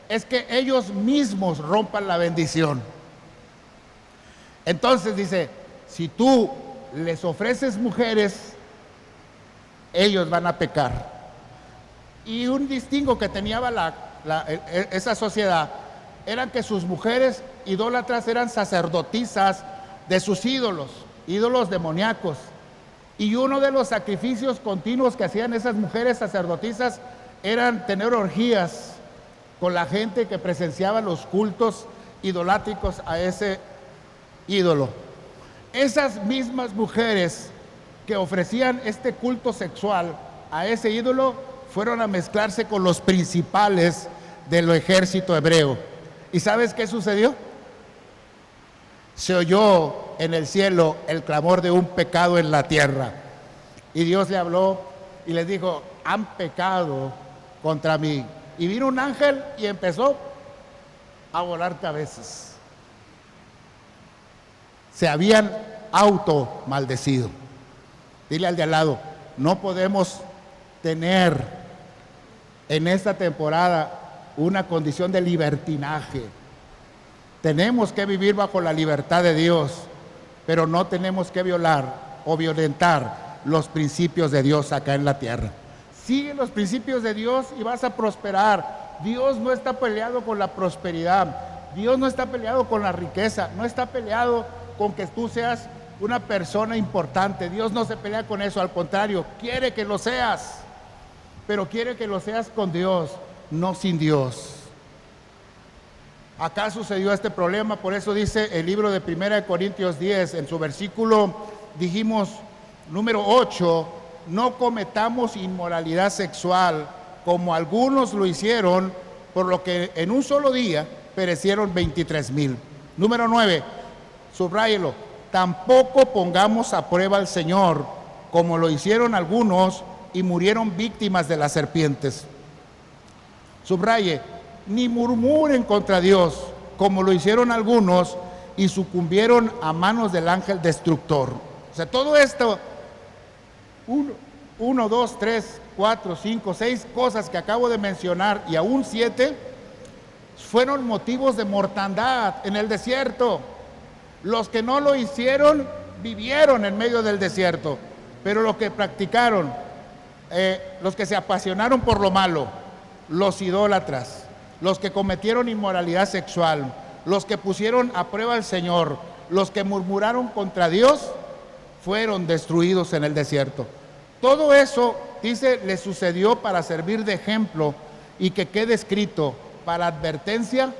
es que ellos mismos rompan la bendición. Entonces dice, si tú les ofreces mujeres, ellos van a pecar. Y un distingo que tenía Balac, esa sociedad, eran que sus mujeres idólatras eran sacerdotisas de sus ídolos demoníacos. Y uno de los sacrificios continuos que hacían esas mujeres sacerdotisas eran tener orgías con la gente que presenciaba los cultos idolátricos a ese ídolo. Esas mismas mujeres que ofrecían este culto sexual a ese ídolo fueron a mezclarse con los principales del ejército hebreo. ¿Y sabes qué sucedió? Se oyó en el cielo el clamor de un pecado en la tierra. Y Dios le habló y les dijo, han pecado contra mí. Y vino un ángel y empezó a volar cabezas. Se habían auto maldecido. Dile al de al lado, no podemos tener en esta temporada una condición de libertinaje. Tenemos que vivir bajo la libertad de Dios, pero no tenemos que violar o violentar los principios de Dios acá en la tierra. Sigue los principios de Dios y vas a prosperar. Dios no está peleado con la prosperidad. Dios no está peleado con la riqueza. No está peleado con que tú seas una persona importante. Dios no se pelea con eso. Al contrario, quiere que lo seas. Pero quiere que lo seas con Dios, no sin Dios. Acá sucedió este problema. Por eso dice el libro de 1 Corintios 10, en su versículo, dijimos, número 8, no cometamos inmoralidad sexual como algunos lo hicieron, por lo que en un solo día perecieron 23,000. Número 9, subráyelo, tampoco pongamos a prueba al Señor como lo hicieron algunos y murieron víctimas de las serpientes. Subraye, ni murmuren contra Dios como lo hicieron algunos y sucumbieron a manos del ángel destructor. O sea, todo esto, 1, 2, 3, 4, 5, 6 cosas que acabo de mencionar y aún 7 fueron motivos de mortandad en el desierto. Los que no lo hicieron vivieron en medio del desierto, pero los que practicaron, los que se apasionaron por lo malo, los idólatras, los que cometieron inmoralidad sexual, los que pusieron a prueba al Señor, los que murmuraron contra Dios, fueron destruidos en el desierto. Todo eso, dice, le sucedió para servir de ejemplo y que quede escrito para advertencia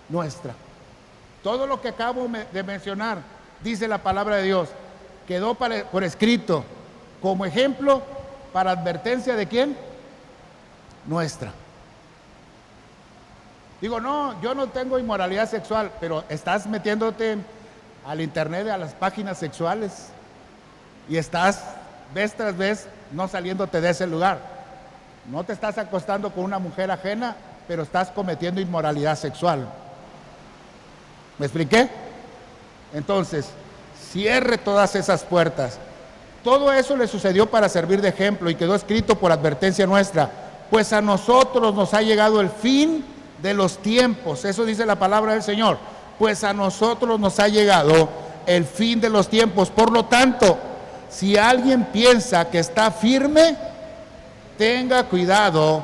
nuestra. Todo lo que acabo de mencionar, dice la palabra de Dios, quedó por escrito como ejemplo para advertencia de ¿quién? Nuestra. Digo, no, yo no tengo inmoralidad sexual, pero estás metiéndote al internet, a las páginas sexuales, y estás vez tras vez no saliéndote de ese lugar. No te estás acostando con una mujer ajena, pero estás cometiendo inmoralidad sexual. ¿Me expliqué? Entonces, cierre todas esas puertas. Todo eso le sucedió para servir de ejemplo y quedó escrito por advertencia nuestra, pues a nosotros nos ha llegado el fin de los tiempos. Eso dice la palabra del Señor. Pues a nosotros nos ha llegado el fin de los tiempos. Por lo tanto, si alguien piensa que está firme, tenga cuidado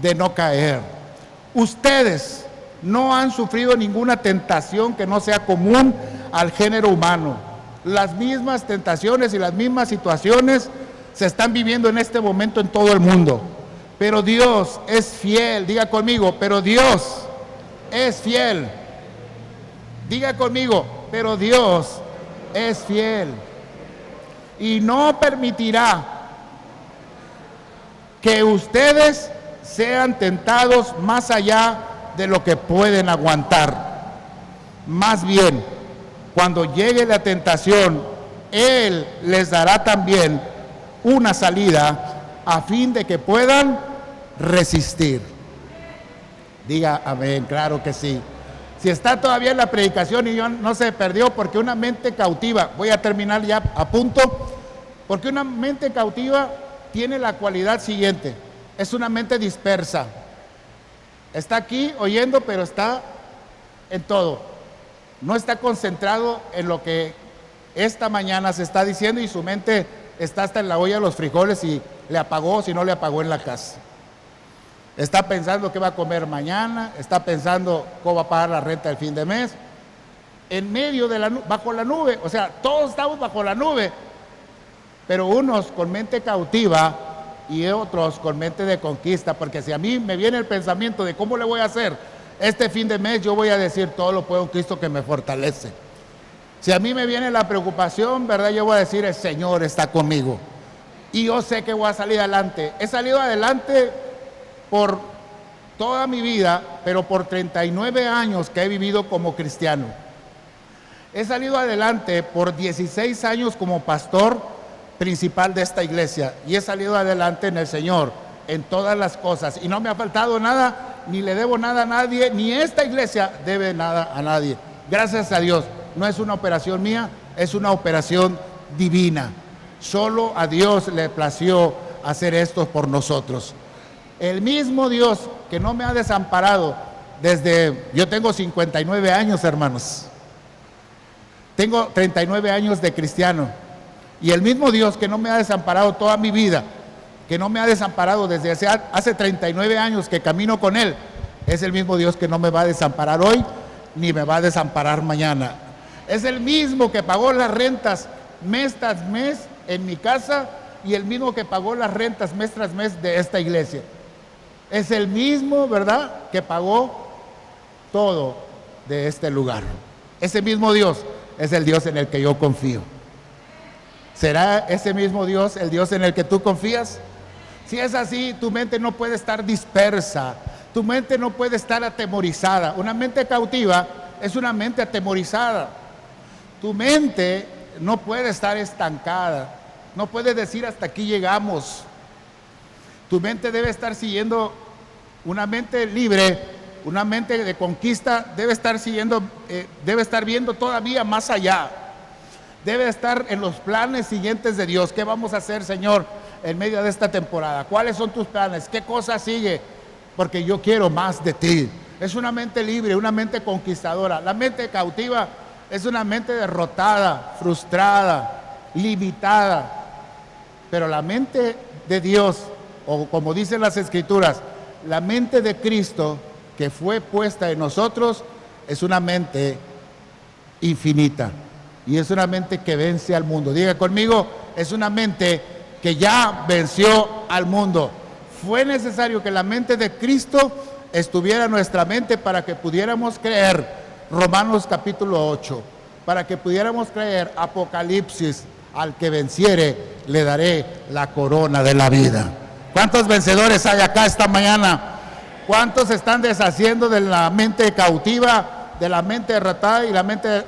de no caer. Ustedes no han sufrido ninguna tentación que no sea común al género humano. Las mismas tentaciones y las mismas situaciones se están viviendo en este momento en todo el mundo. Pero Dios es fiel. Diga conmigo, pero Dios es fiel. Diga conmigo, pero Dios es fiel. Y no permitirá que ustedes sean tentados más allá de lo que pueden aguantar. Más bien, cuando llegue la tentación, Él les dará también una salida a fin de que puedan resistir. Diga amén, claro que sí. Si está todavía en la predicación y no se perdió, porque una mente cautiva, voy a terminar ya a punto, porque una mente cautiva tiene la cualidad siguiente, es una mente dispersa. Está aquí oyendo, pero está en todo. No está concentrado en lo que esta mañana se está diciendo y su mente está hasta en la olla de los frijoles y le apagó, si no le apagó en la casa. Está pensando qué va a comer mañana, está pensando cómo va a pagar la renta del fin de mes. En medio de bajo la nube, o sea, todos estamos bajo la nube, pero unos con mente cautiva y otros con mente de conquista, porque si a mí me viene el pensamiento de cómo le voy a hacer este fin de mes, yo voy a decir todo lo puedo en Cristo que me fortalece. Si a mí me viene la preocupación, ¿verdad? Yo voy a decir el Señor está conmigo y yo sé que voy a salir adelante. He salido adelante por toda mi vida, pero por 39 años que he vivido como cristiano. He salido adelante por 16 años como pastor principal de esta iglesia y he salido adelante en el Señor, en todas las cosas. Y no me ha faltado nada, ni le debo nada a nadie, ni esta iglesia debe nada a nadie. Gracias a Dios. No es una operación mía, es una operación divina. Solo a Dios le plació hacer esto por nosotros. El mismo Dios que no me ha desamparado yo tengo 59 años, hermanos. Tengo 39 años de cristiano. Y el mismo Dios que no me ha desamparado toda mi vida, que no me ha desamparado desde hace 39 años que camino con Él, es el mismo Dios que no me va a desamparar hoy, ni me va a desamparar mañana. Es el mismo que pagó las rentas mes tras mes en mi casa y el mismo que pagó las rentas mes tras mes de esta iglesia. Es el mismo, ¿verdad?, que pagó todo de este lugar. Ese mismo Dios es el Dios en el que yo confío. ¿Será ese mismo Dios el Dios en el que tú confías? Si es así, tu mente no puede estar dispersa, tu mente no puede estar atemorizada. Una mente cautiva es una mente atemorizada. Tu mente no puede estar estancada, no puede decir hasta aquí llegamos. Tu mente debe estar siguiendo, una mente libre, una mente de conquista debe estar siguiendo, debe estar viendo todavía más allá. Debe estar en los planes siguientes de Dios. ¿Qué vamos a hacer, Señor, en medio de esta temporada? ¿Cuáles son tus planes? ¿Qué cosa sigue? Porque yo quiero más de ti. Es una mente libre, una mente conquistadora. La mente cautiva es una mente derrotada, frustrada, limitada. Pero la mente de Dios, o como dicen las Escrituras, la mente de Cristo que fue puesta en nosotros, es una mente infinita. Y es una mente que vence al mundo. Diga conmigo, es una mente que ya venció al mundo. Fue necesario que la mente de Cristo estuviera en nuestra mente para que pudiéramos creer Romanos capítulo 8, para que pudiéramos creer Apocalipsis, al que venciere le daré la corona de la vida. ¿Cuántos vencedores hay acá esta mañana? ¿Cuántos están deshaciendo de la mente cautiva, de la mente derrotada y la mente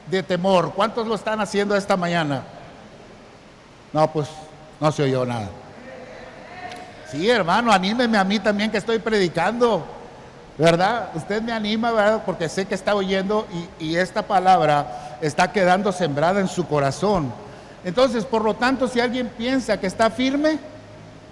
de temor? ¿Cuántos lo están haciendo esta mañana? No, pues no se oyó nada. Sí, hermano, anímeme a mí también que estoy predicando, ¿verdad? Usted me anima, ¿verdad? Porque sé que está oyendo y esta palabra está quedando sembrada en su corazón. Entonces, por lo tanto, si alguien piensa que está firme,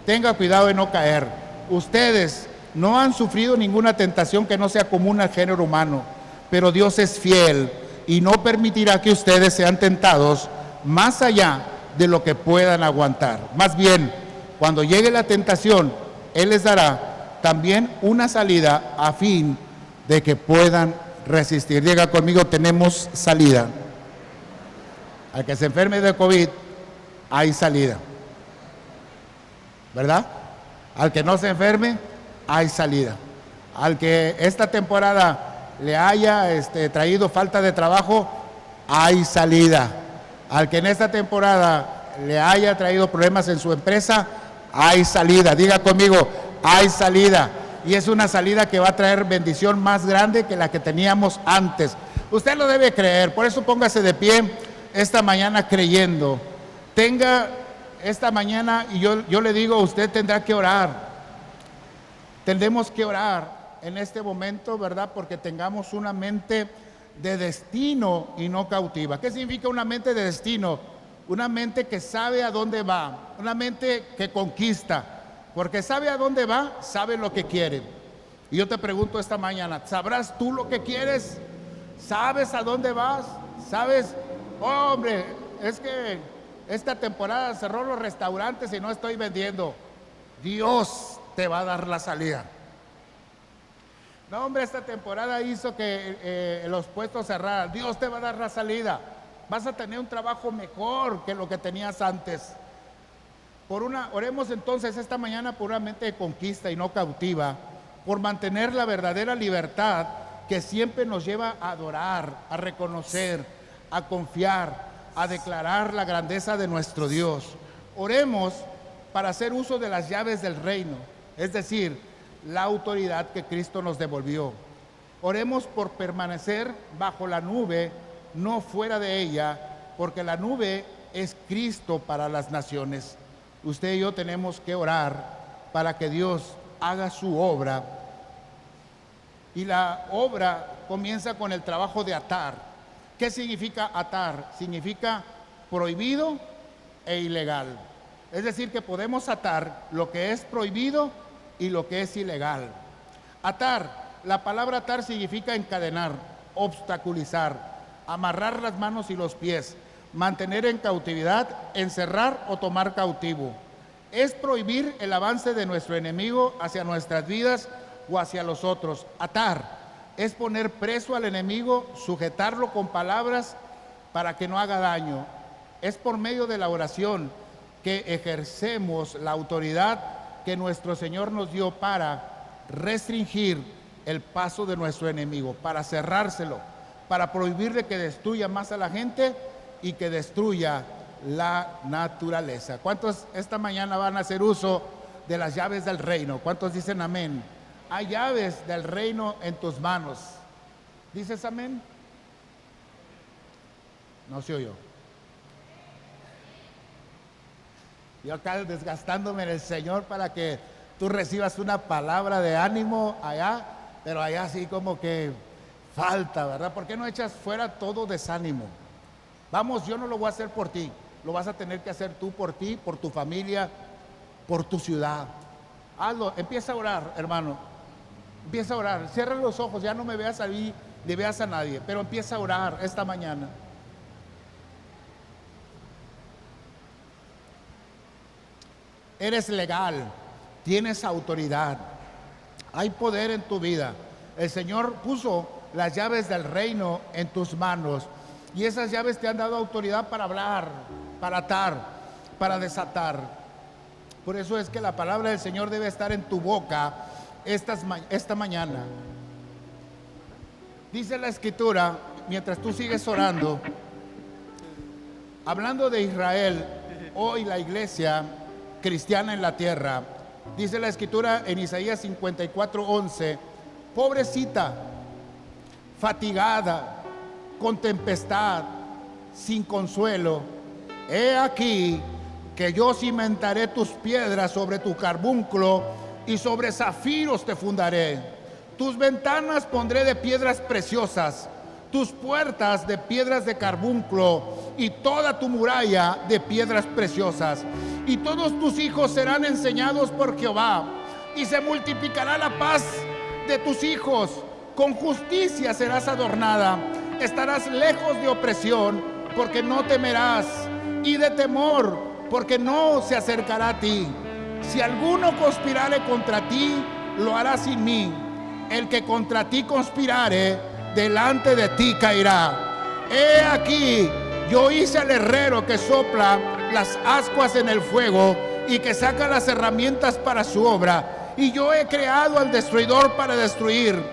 tenga cuidado de no caer. Ustedes no han sufrido ninguna tentación que no sea común al género humano, pero Dios es fiel y no permitirá que ustedes sean tentados más allá de lo que puedan aguantar. Más bien, cuando llegue la tentación, Él les dará también una salida a fin de que puedan resistir. Diga conmigo, tenemos salida. Al que se enferme de COVID, hay salida, ¿verdad? Al que no se enferme, hay salida. Al que esta temporada le haya traído falta de trabajo, hay salida. Al que en esta temporada le haya traído problemas en su empresa, hay salida. Diga conmigo, hay salida. Y es una salida que va a traer bendición más grande que la que teníamos antes. Usted lo debe creer, por eso póngase de pie esta mañana creyendo. Tenga esta mañana, y yo le digo, usted tendrá que orar. Tendremos que orar en este momento, ¿verdad? Porque tengamos una mente de destino y no cautiva. ¿Qué significa una mente de destino? Una mente que sabe a dónde va, una mente que conquista, porque sabe a dónde va, sabe lo que quiere. Y yo te pregunto esta mañana, ¿sabrás tú lo que quieres? ¿Sabes a dónde vas? ¿Sabes? Oh, hombre, es que esta temporada cerró los restaurantes y no estoy vendiendo. Dios te va a dar la salida. No, hombre, esta temporada hizo que los puestos cerraran. Dios te va a dar la salida. Vas a tener un trabajo mejor que lo que tenías antes. Oremos entonces esta mañana por una mente de conquista y no cautiva, por mantener la verdadera libertad que siempre nos lleva a adorar, a reconocer, a confiar, a declarar la grandeza de nuestro Dios. Oremos para hacer uso de las llaves del reino, es decir, la autoridad que Cristo nos devolvió. Oremos por permanecer bajo la nube, no fuera de ella, porque la nube es Cristo para las naciones. Usted y yo tenemos que orar para que Dios haga su obra. Y la obra comienza con el trabajo de atar. ¿Qué significa atar? Significa prohibido e ilegal. Es decir, que podemos atar lo que es prohibido y lo que es ilegal. Atar, la palabra atar significa encadenar, obstaculizar, amarrar las manos y los pies, mantener en cautividad, encerrar o tomar cautivo. Es prohibir el avance de nuestro enemigo hacia nuestras vidas o hacia los otros. Atar es poner preso al enemigo, sujetarlo con palabras para que no haga daño. Es por medio de la oración que ejercemos la autoridad que nuestro Señor nos dio para restringir el paso de nuestro enemigo, para cerrárselo, para prohibirle que destruya más a la gente y que destruya la naturaleza. ¿Cuántos esta mañana van a hacer uso de las llaves del reino? ¿Cuántos dicen amén? Hay llaves del reino en tus manos. ¿Dices amén? No se oyó. Yo acá desgastándome en el Señor para que tú recibas una palabra de ánimo allá, pero allá así como que falta, ¿verdad? ¿Por qué no echas fuera todo desánimo? Vamos, yo no lo voy a hacer por ti, lo vas a tener que hacer tú por ti, por tu familia, por tu ciudad. Hazlo, empieza a orar, hermano. Empieza a orar, cierra los ojos, ya no me veas a mí, ni veas a nadie, pero empieza a orar esta mañana. Eres legal, tienes autoridad, hay poder en tu vida. El Señor puso las llaves del reino en tus manos y esas llaves te han dado autoridad para hablar, para atar, para desatar. Por eso es que la palabra del Señor debe estar en tu boca esta mañana. Dice la Escritura, mientras tú sigues orando, hablando de Israel, hoy la iglesia cristiana en la tierra, dice la Escritura en Isaías 54:11, pobrecita, fatigada, con tempestad, sin consuelo, he aquí que yo cimentaré tus piedras sobre tu carbunclo y sobre zafiros te fundaré. Tus ventanas pondré de piedras preciosas, tus puertas de piedras de carbunclo y toda tu muralla de piedras preciosas. Y todos tus hijos serán enseñados por Jehová, y se multiplicará la paz de tus hijos. Con justicia serás adornada, estarás lejos de opresión, porque no temerás, y de temor, porque no se acercará a ti. Si alguno conspirare contra ti, lo hará sin mí. El que contra ti conspirare, delante de ti caerá. He aquí, yo hice al herrero que sopla las ascuas en el fuego y que saca las herramientas para su obra. Y yo he creado al destruidor para destruir,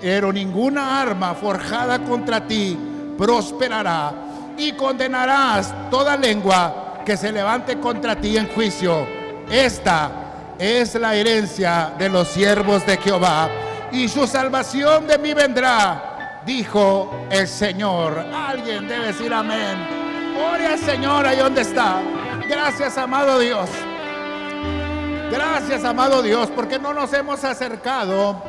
pero ninguna arma forjada contra ti prosperará. Y condenarás toda lengua que se levante contra ti en juicio. Esta es la herencia de los siervos de Jehová, y su salvación de mí vendrá, dijo el Señor. Alguien debe decir amén. Ore al Señor ahí donde está. Gracias, amado Dios. Gracias, amado Dios, porque no nos hemos acercado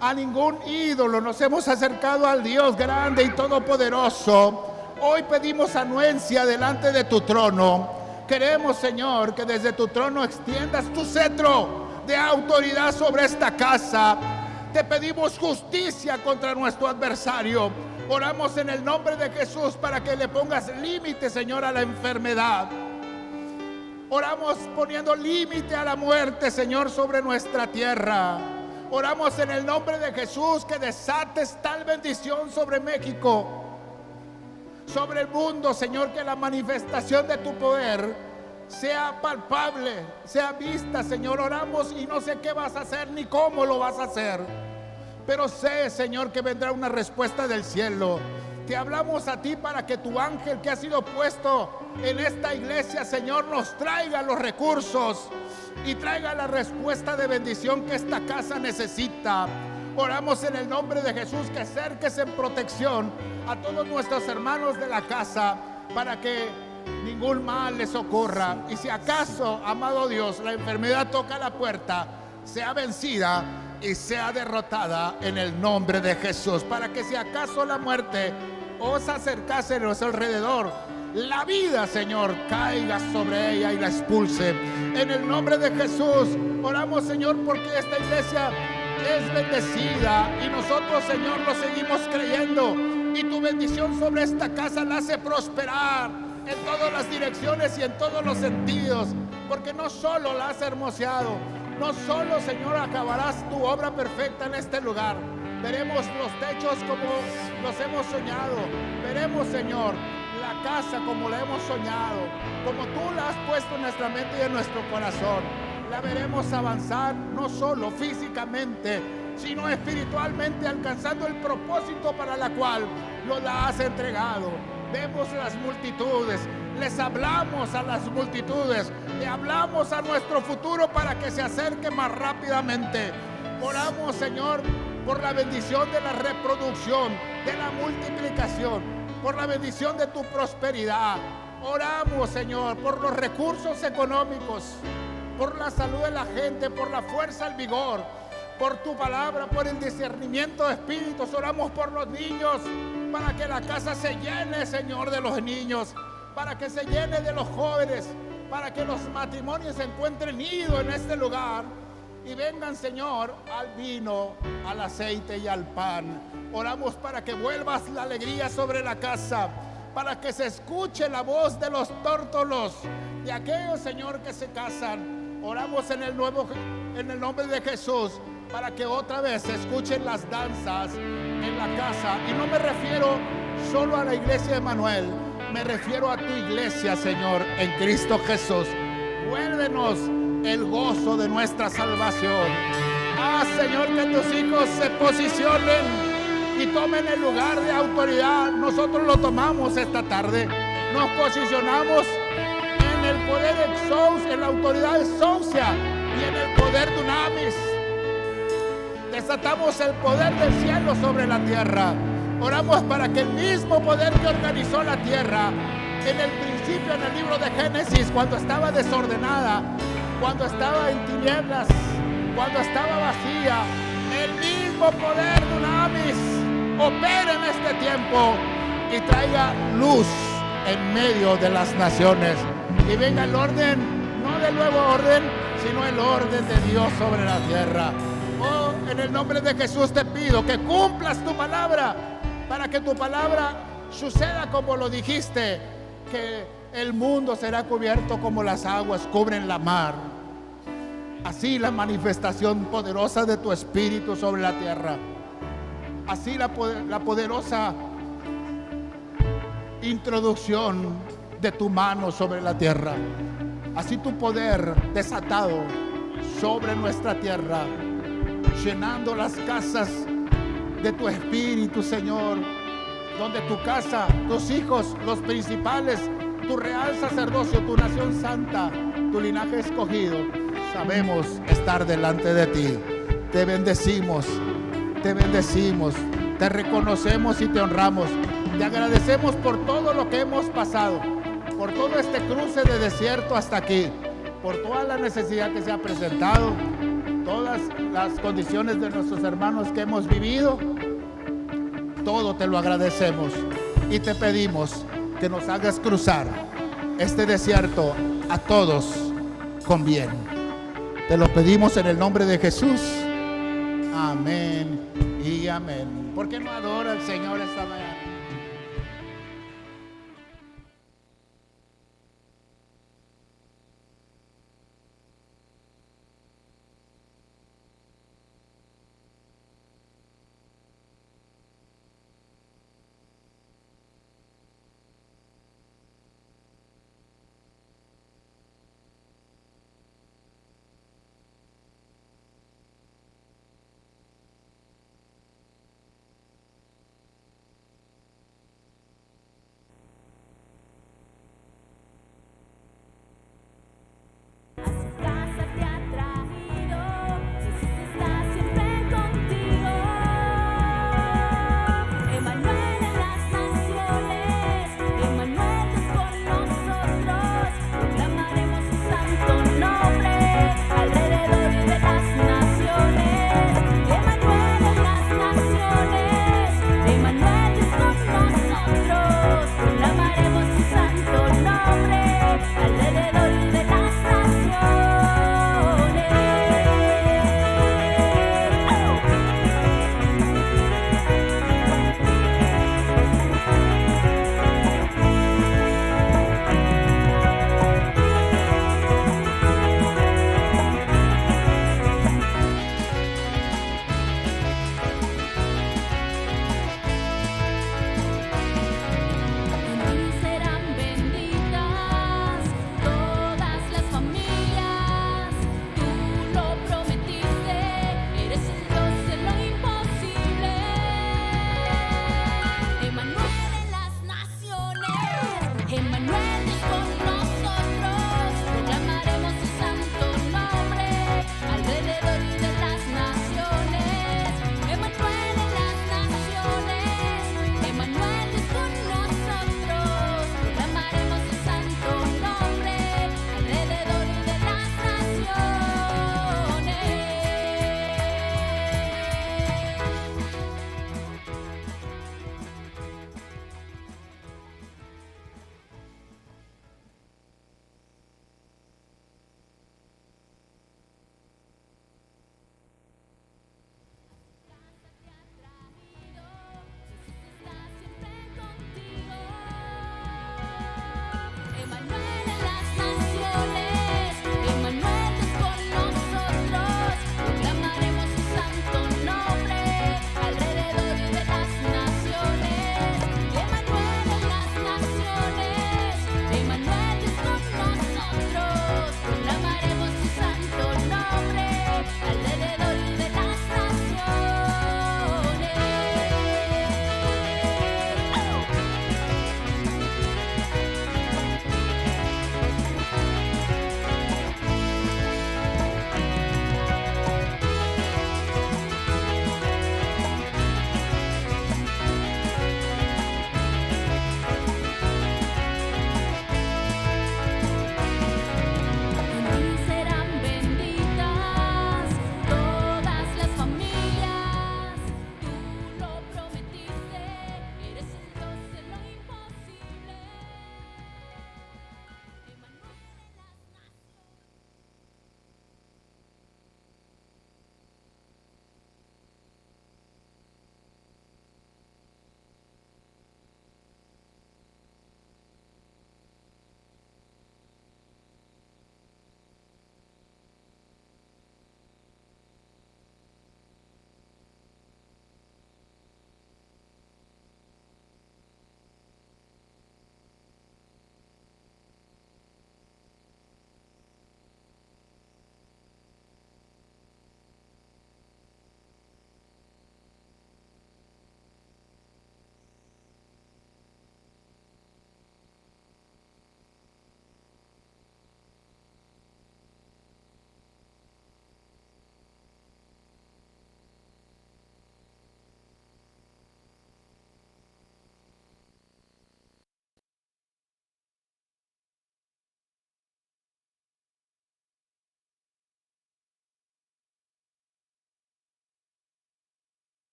a ningún ídolo, nos hemos acercado al Dios grande y todopoderoso. Hoy pedimos anuencia delante de tu trono. Queremos, Señor, que desde tu trono extiendas tu cetro de autoridad sobre esta casa. Te pedimos justicia contra nuestro adversario. Oramos en el nombre de Jesús para que le pongas límite, Señor, a la enfermedad. Oramos poniendo límite a la muerte, Señor, sobre nuestra tierra. Oramos en el nombre de Jesús que desates tal bendición sobre México, sobre el mundo, Señor, que la manifestación de tu poder sea palpable, sea vista, Señor. Oramos y no sé qué vas a hacer ni cómo lo vas a hacer, pero sé, Señor, que vendrá una respuesta del cielo. Te hablamos a ti para que tu ángel que ha sido puesto en esta iglesia, Señor, nos traiga los recursos y traiga la respuesta de bendición que esta casa necesita. Oramos en el nombre de Jesús que cerques en protección a todos nuestros hermanos de la casa, para que ningún mal les ocurra. Y si acaso, amado Dios, la enfermedad toca la puerta, sea vencida y sea derrotada en el nombre de Jesús. Para que si acaso la muerte os acercase a nuestro alrededor, la vida, Señor, caiga sobre ella y la expulse. En el nombre de Jesús oramos, Señor, porque esta iglesia es bendecida y nosotros, Señor, lo seguimos creyendo, y tu bendición sobre esta casa la hace prosperar en todas las direcciones y en todos los sentidos, porque no solo la has hermoseado, no solo, Señor, acabarás tu obra perfecta en este lugar. Veremos los techos como los hemos soñado. Veremos, Señor, la casa como la hemos soñado, como tú la has puesto en nuestra mente y en nuestro corazón. La veremos avanzar no solo físicamente, sino espiritualmente, alcanzando el propósito para la cual nos la has entregado. Vemos las multitudes, les hablamos a las multitudes, le hablamos a nuestro futuro para que se acerque más rápidamente. Oramos, Señor, por la bendición de la reproducción, de la multiplicación, por la bendición de tu prosperidad. Oramos, Señor, por los recursos económicos, por la salud de la gente, por la fuerza, el vigor, por tu palabra, por el discernimiento de espíritus. Oramos por los niños, para que la casa se llene, Señor, de los niños, para que se llene de los jóvenes, para que los matrimonios se encuentren nido en este lugar y vengan, Señor, al vino, al aceite y al pan. Oramos para que vuelvas la alegría sobre la casa, para que se escuche la voz de los tórtolos, de aquellos, Señor, que se casan. Oramos en el nombre de Jesús, para que otra vez se escuchen las danzas en la casa. Y no me refiero solo a la iglesia de Emanuel, me refiero a tu iglesia, Señor, en Cristo Jesús. Vuélvenos el gozo de nuestra salvación. Señor, que tus hijos se posicionen y tomen el lugar de autoridad. Nosotros lo tomamos esta tarde. Nos posicionamos en el poder exous, en la autoridad de Sousia y en el poder de Unamis. Desatamos el poder del cielo sobre la tierra. Oramos para que el mismo poder que organizó la tierra en el principio, en el libro de Génesis, cuando estaba desordenada, cuando estaba en tinieblas, cuando estaba vacía, el mismo poder de Unamis opera en este tiempo y traiga luz en medio de las naciones, y venga el orden, no del nuevo orden, sino el orden de Dios sobre la tierra. Oh, en el nombre de Jesús te pido que cumplas tu palabra, para que tu palabra suceda como lo dijiste, que el mundo será cubierto como las aguas cubren la mar. Así la manifestación poderosa de tu Espíritu sobre la tierra, así la poderosa introducción de tu mano sobre la tierra, así tu poder desatado sobre nuestra tierra, llenando las casas de tu Espíritu, Señor, donde tu casa, tus hijos, los principales, tu real sacerdocio, tu nación santa, tu linaje escogido, sabemos estar delante de ti. Te bendecimos, te reconocemos y te honramos. Te agradecemos por todo lo que hemos pasado, por todo este cruce de desierto hasta aquí, por toda la necesidad que se ha presentado, todas las condiciones de nuestros hermanos que hemos vivido. Todo te lo agradecemos y te pedimos que nos hagas cruzar este desierto a todos con bien. Te lo pedimos en el nombre de Jesús. Amén y amén. ¿Por qué no adora al Señor esta mañana?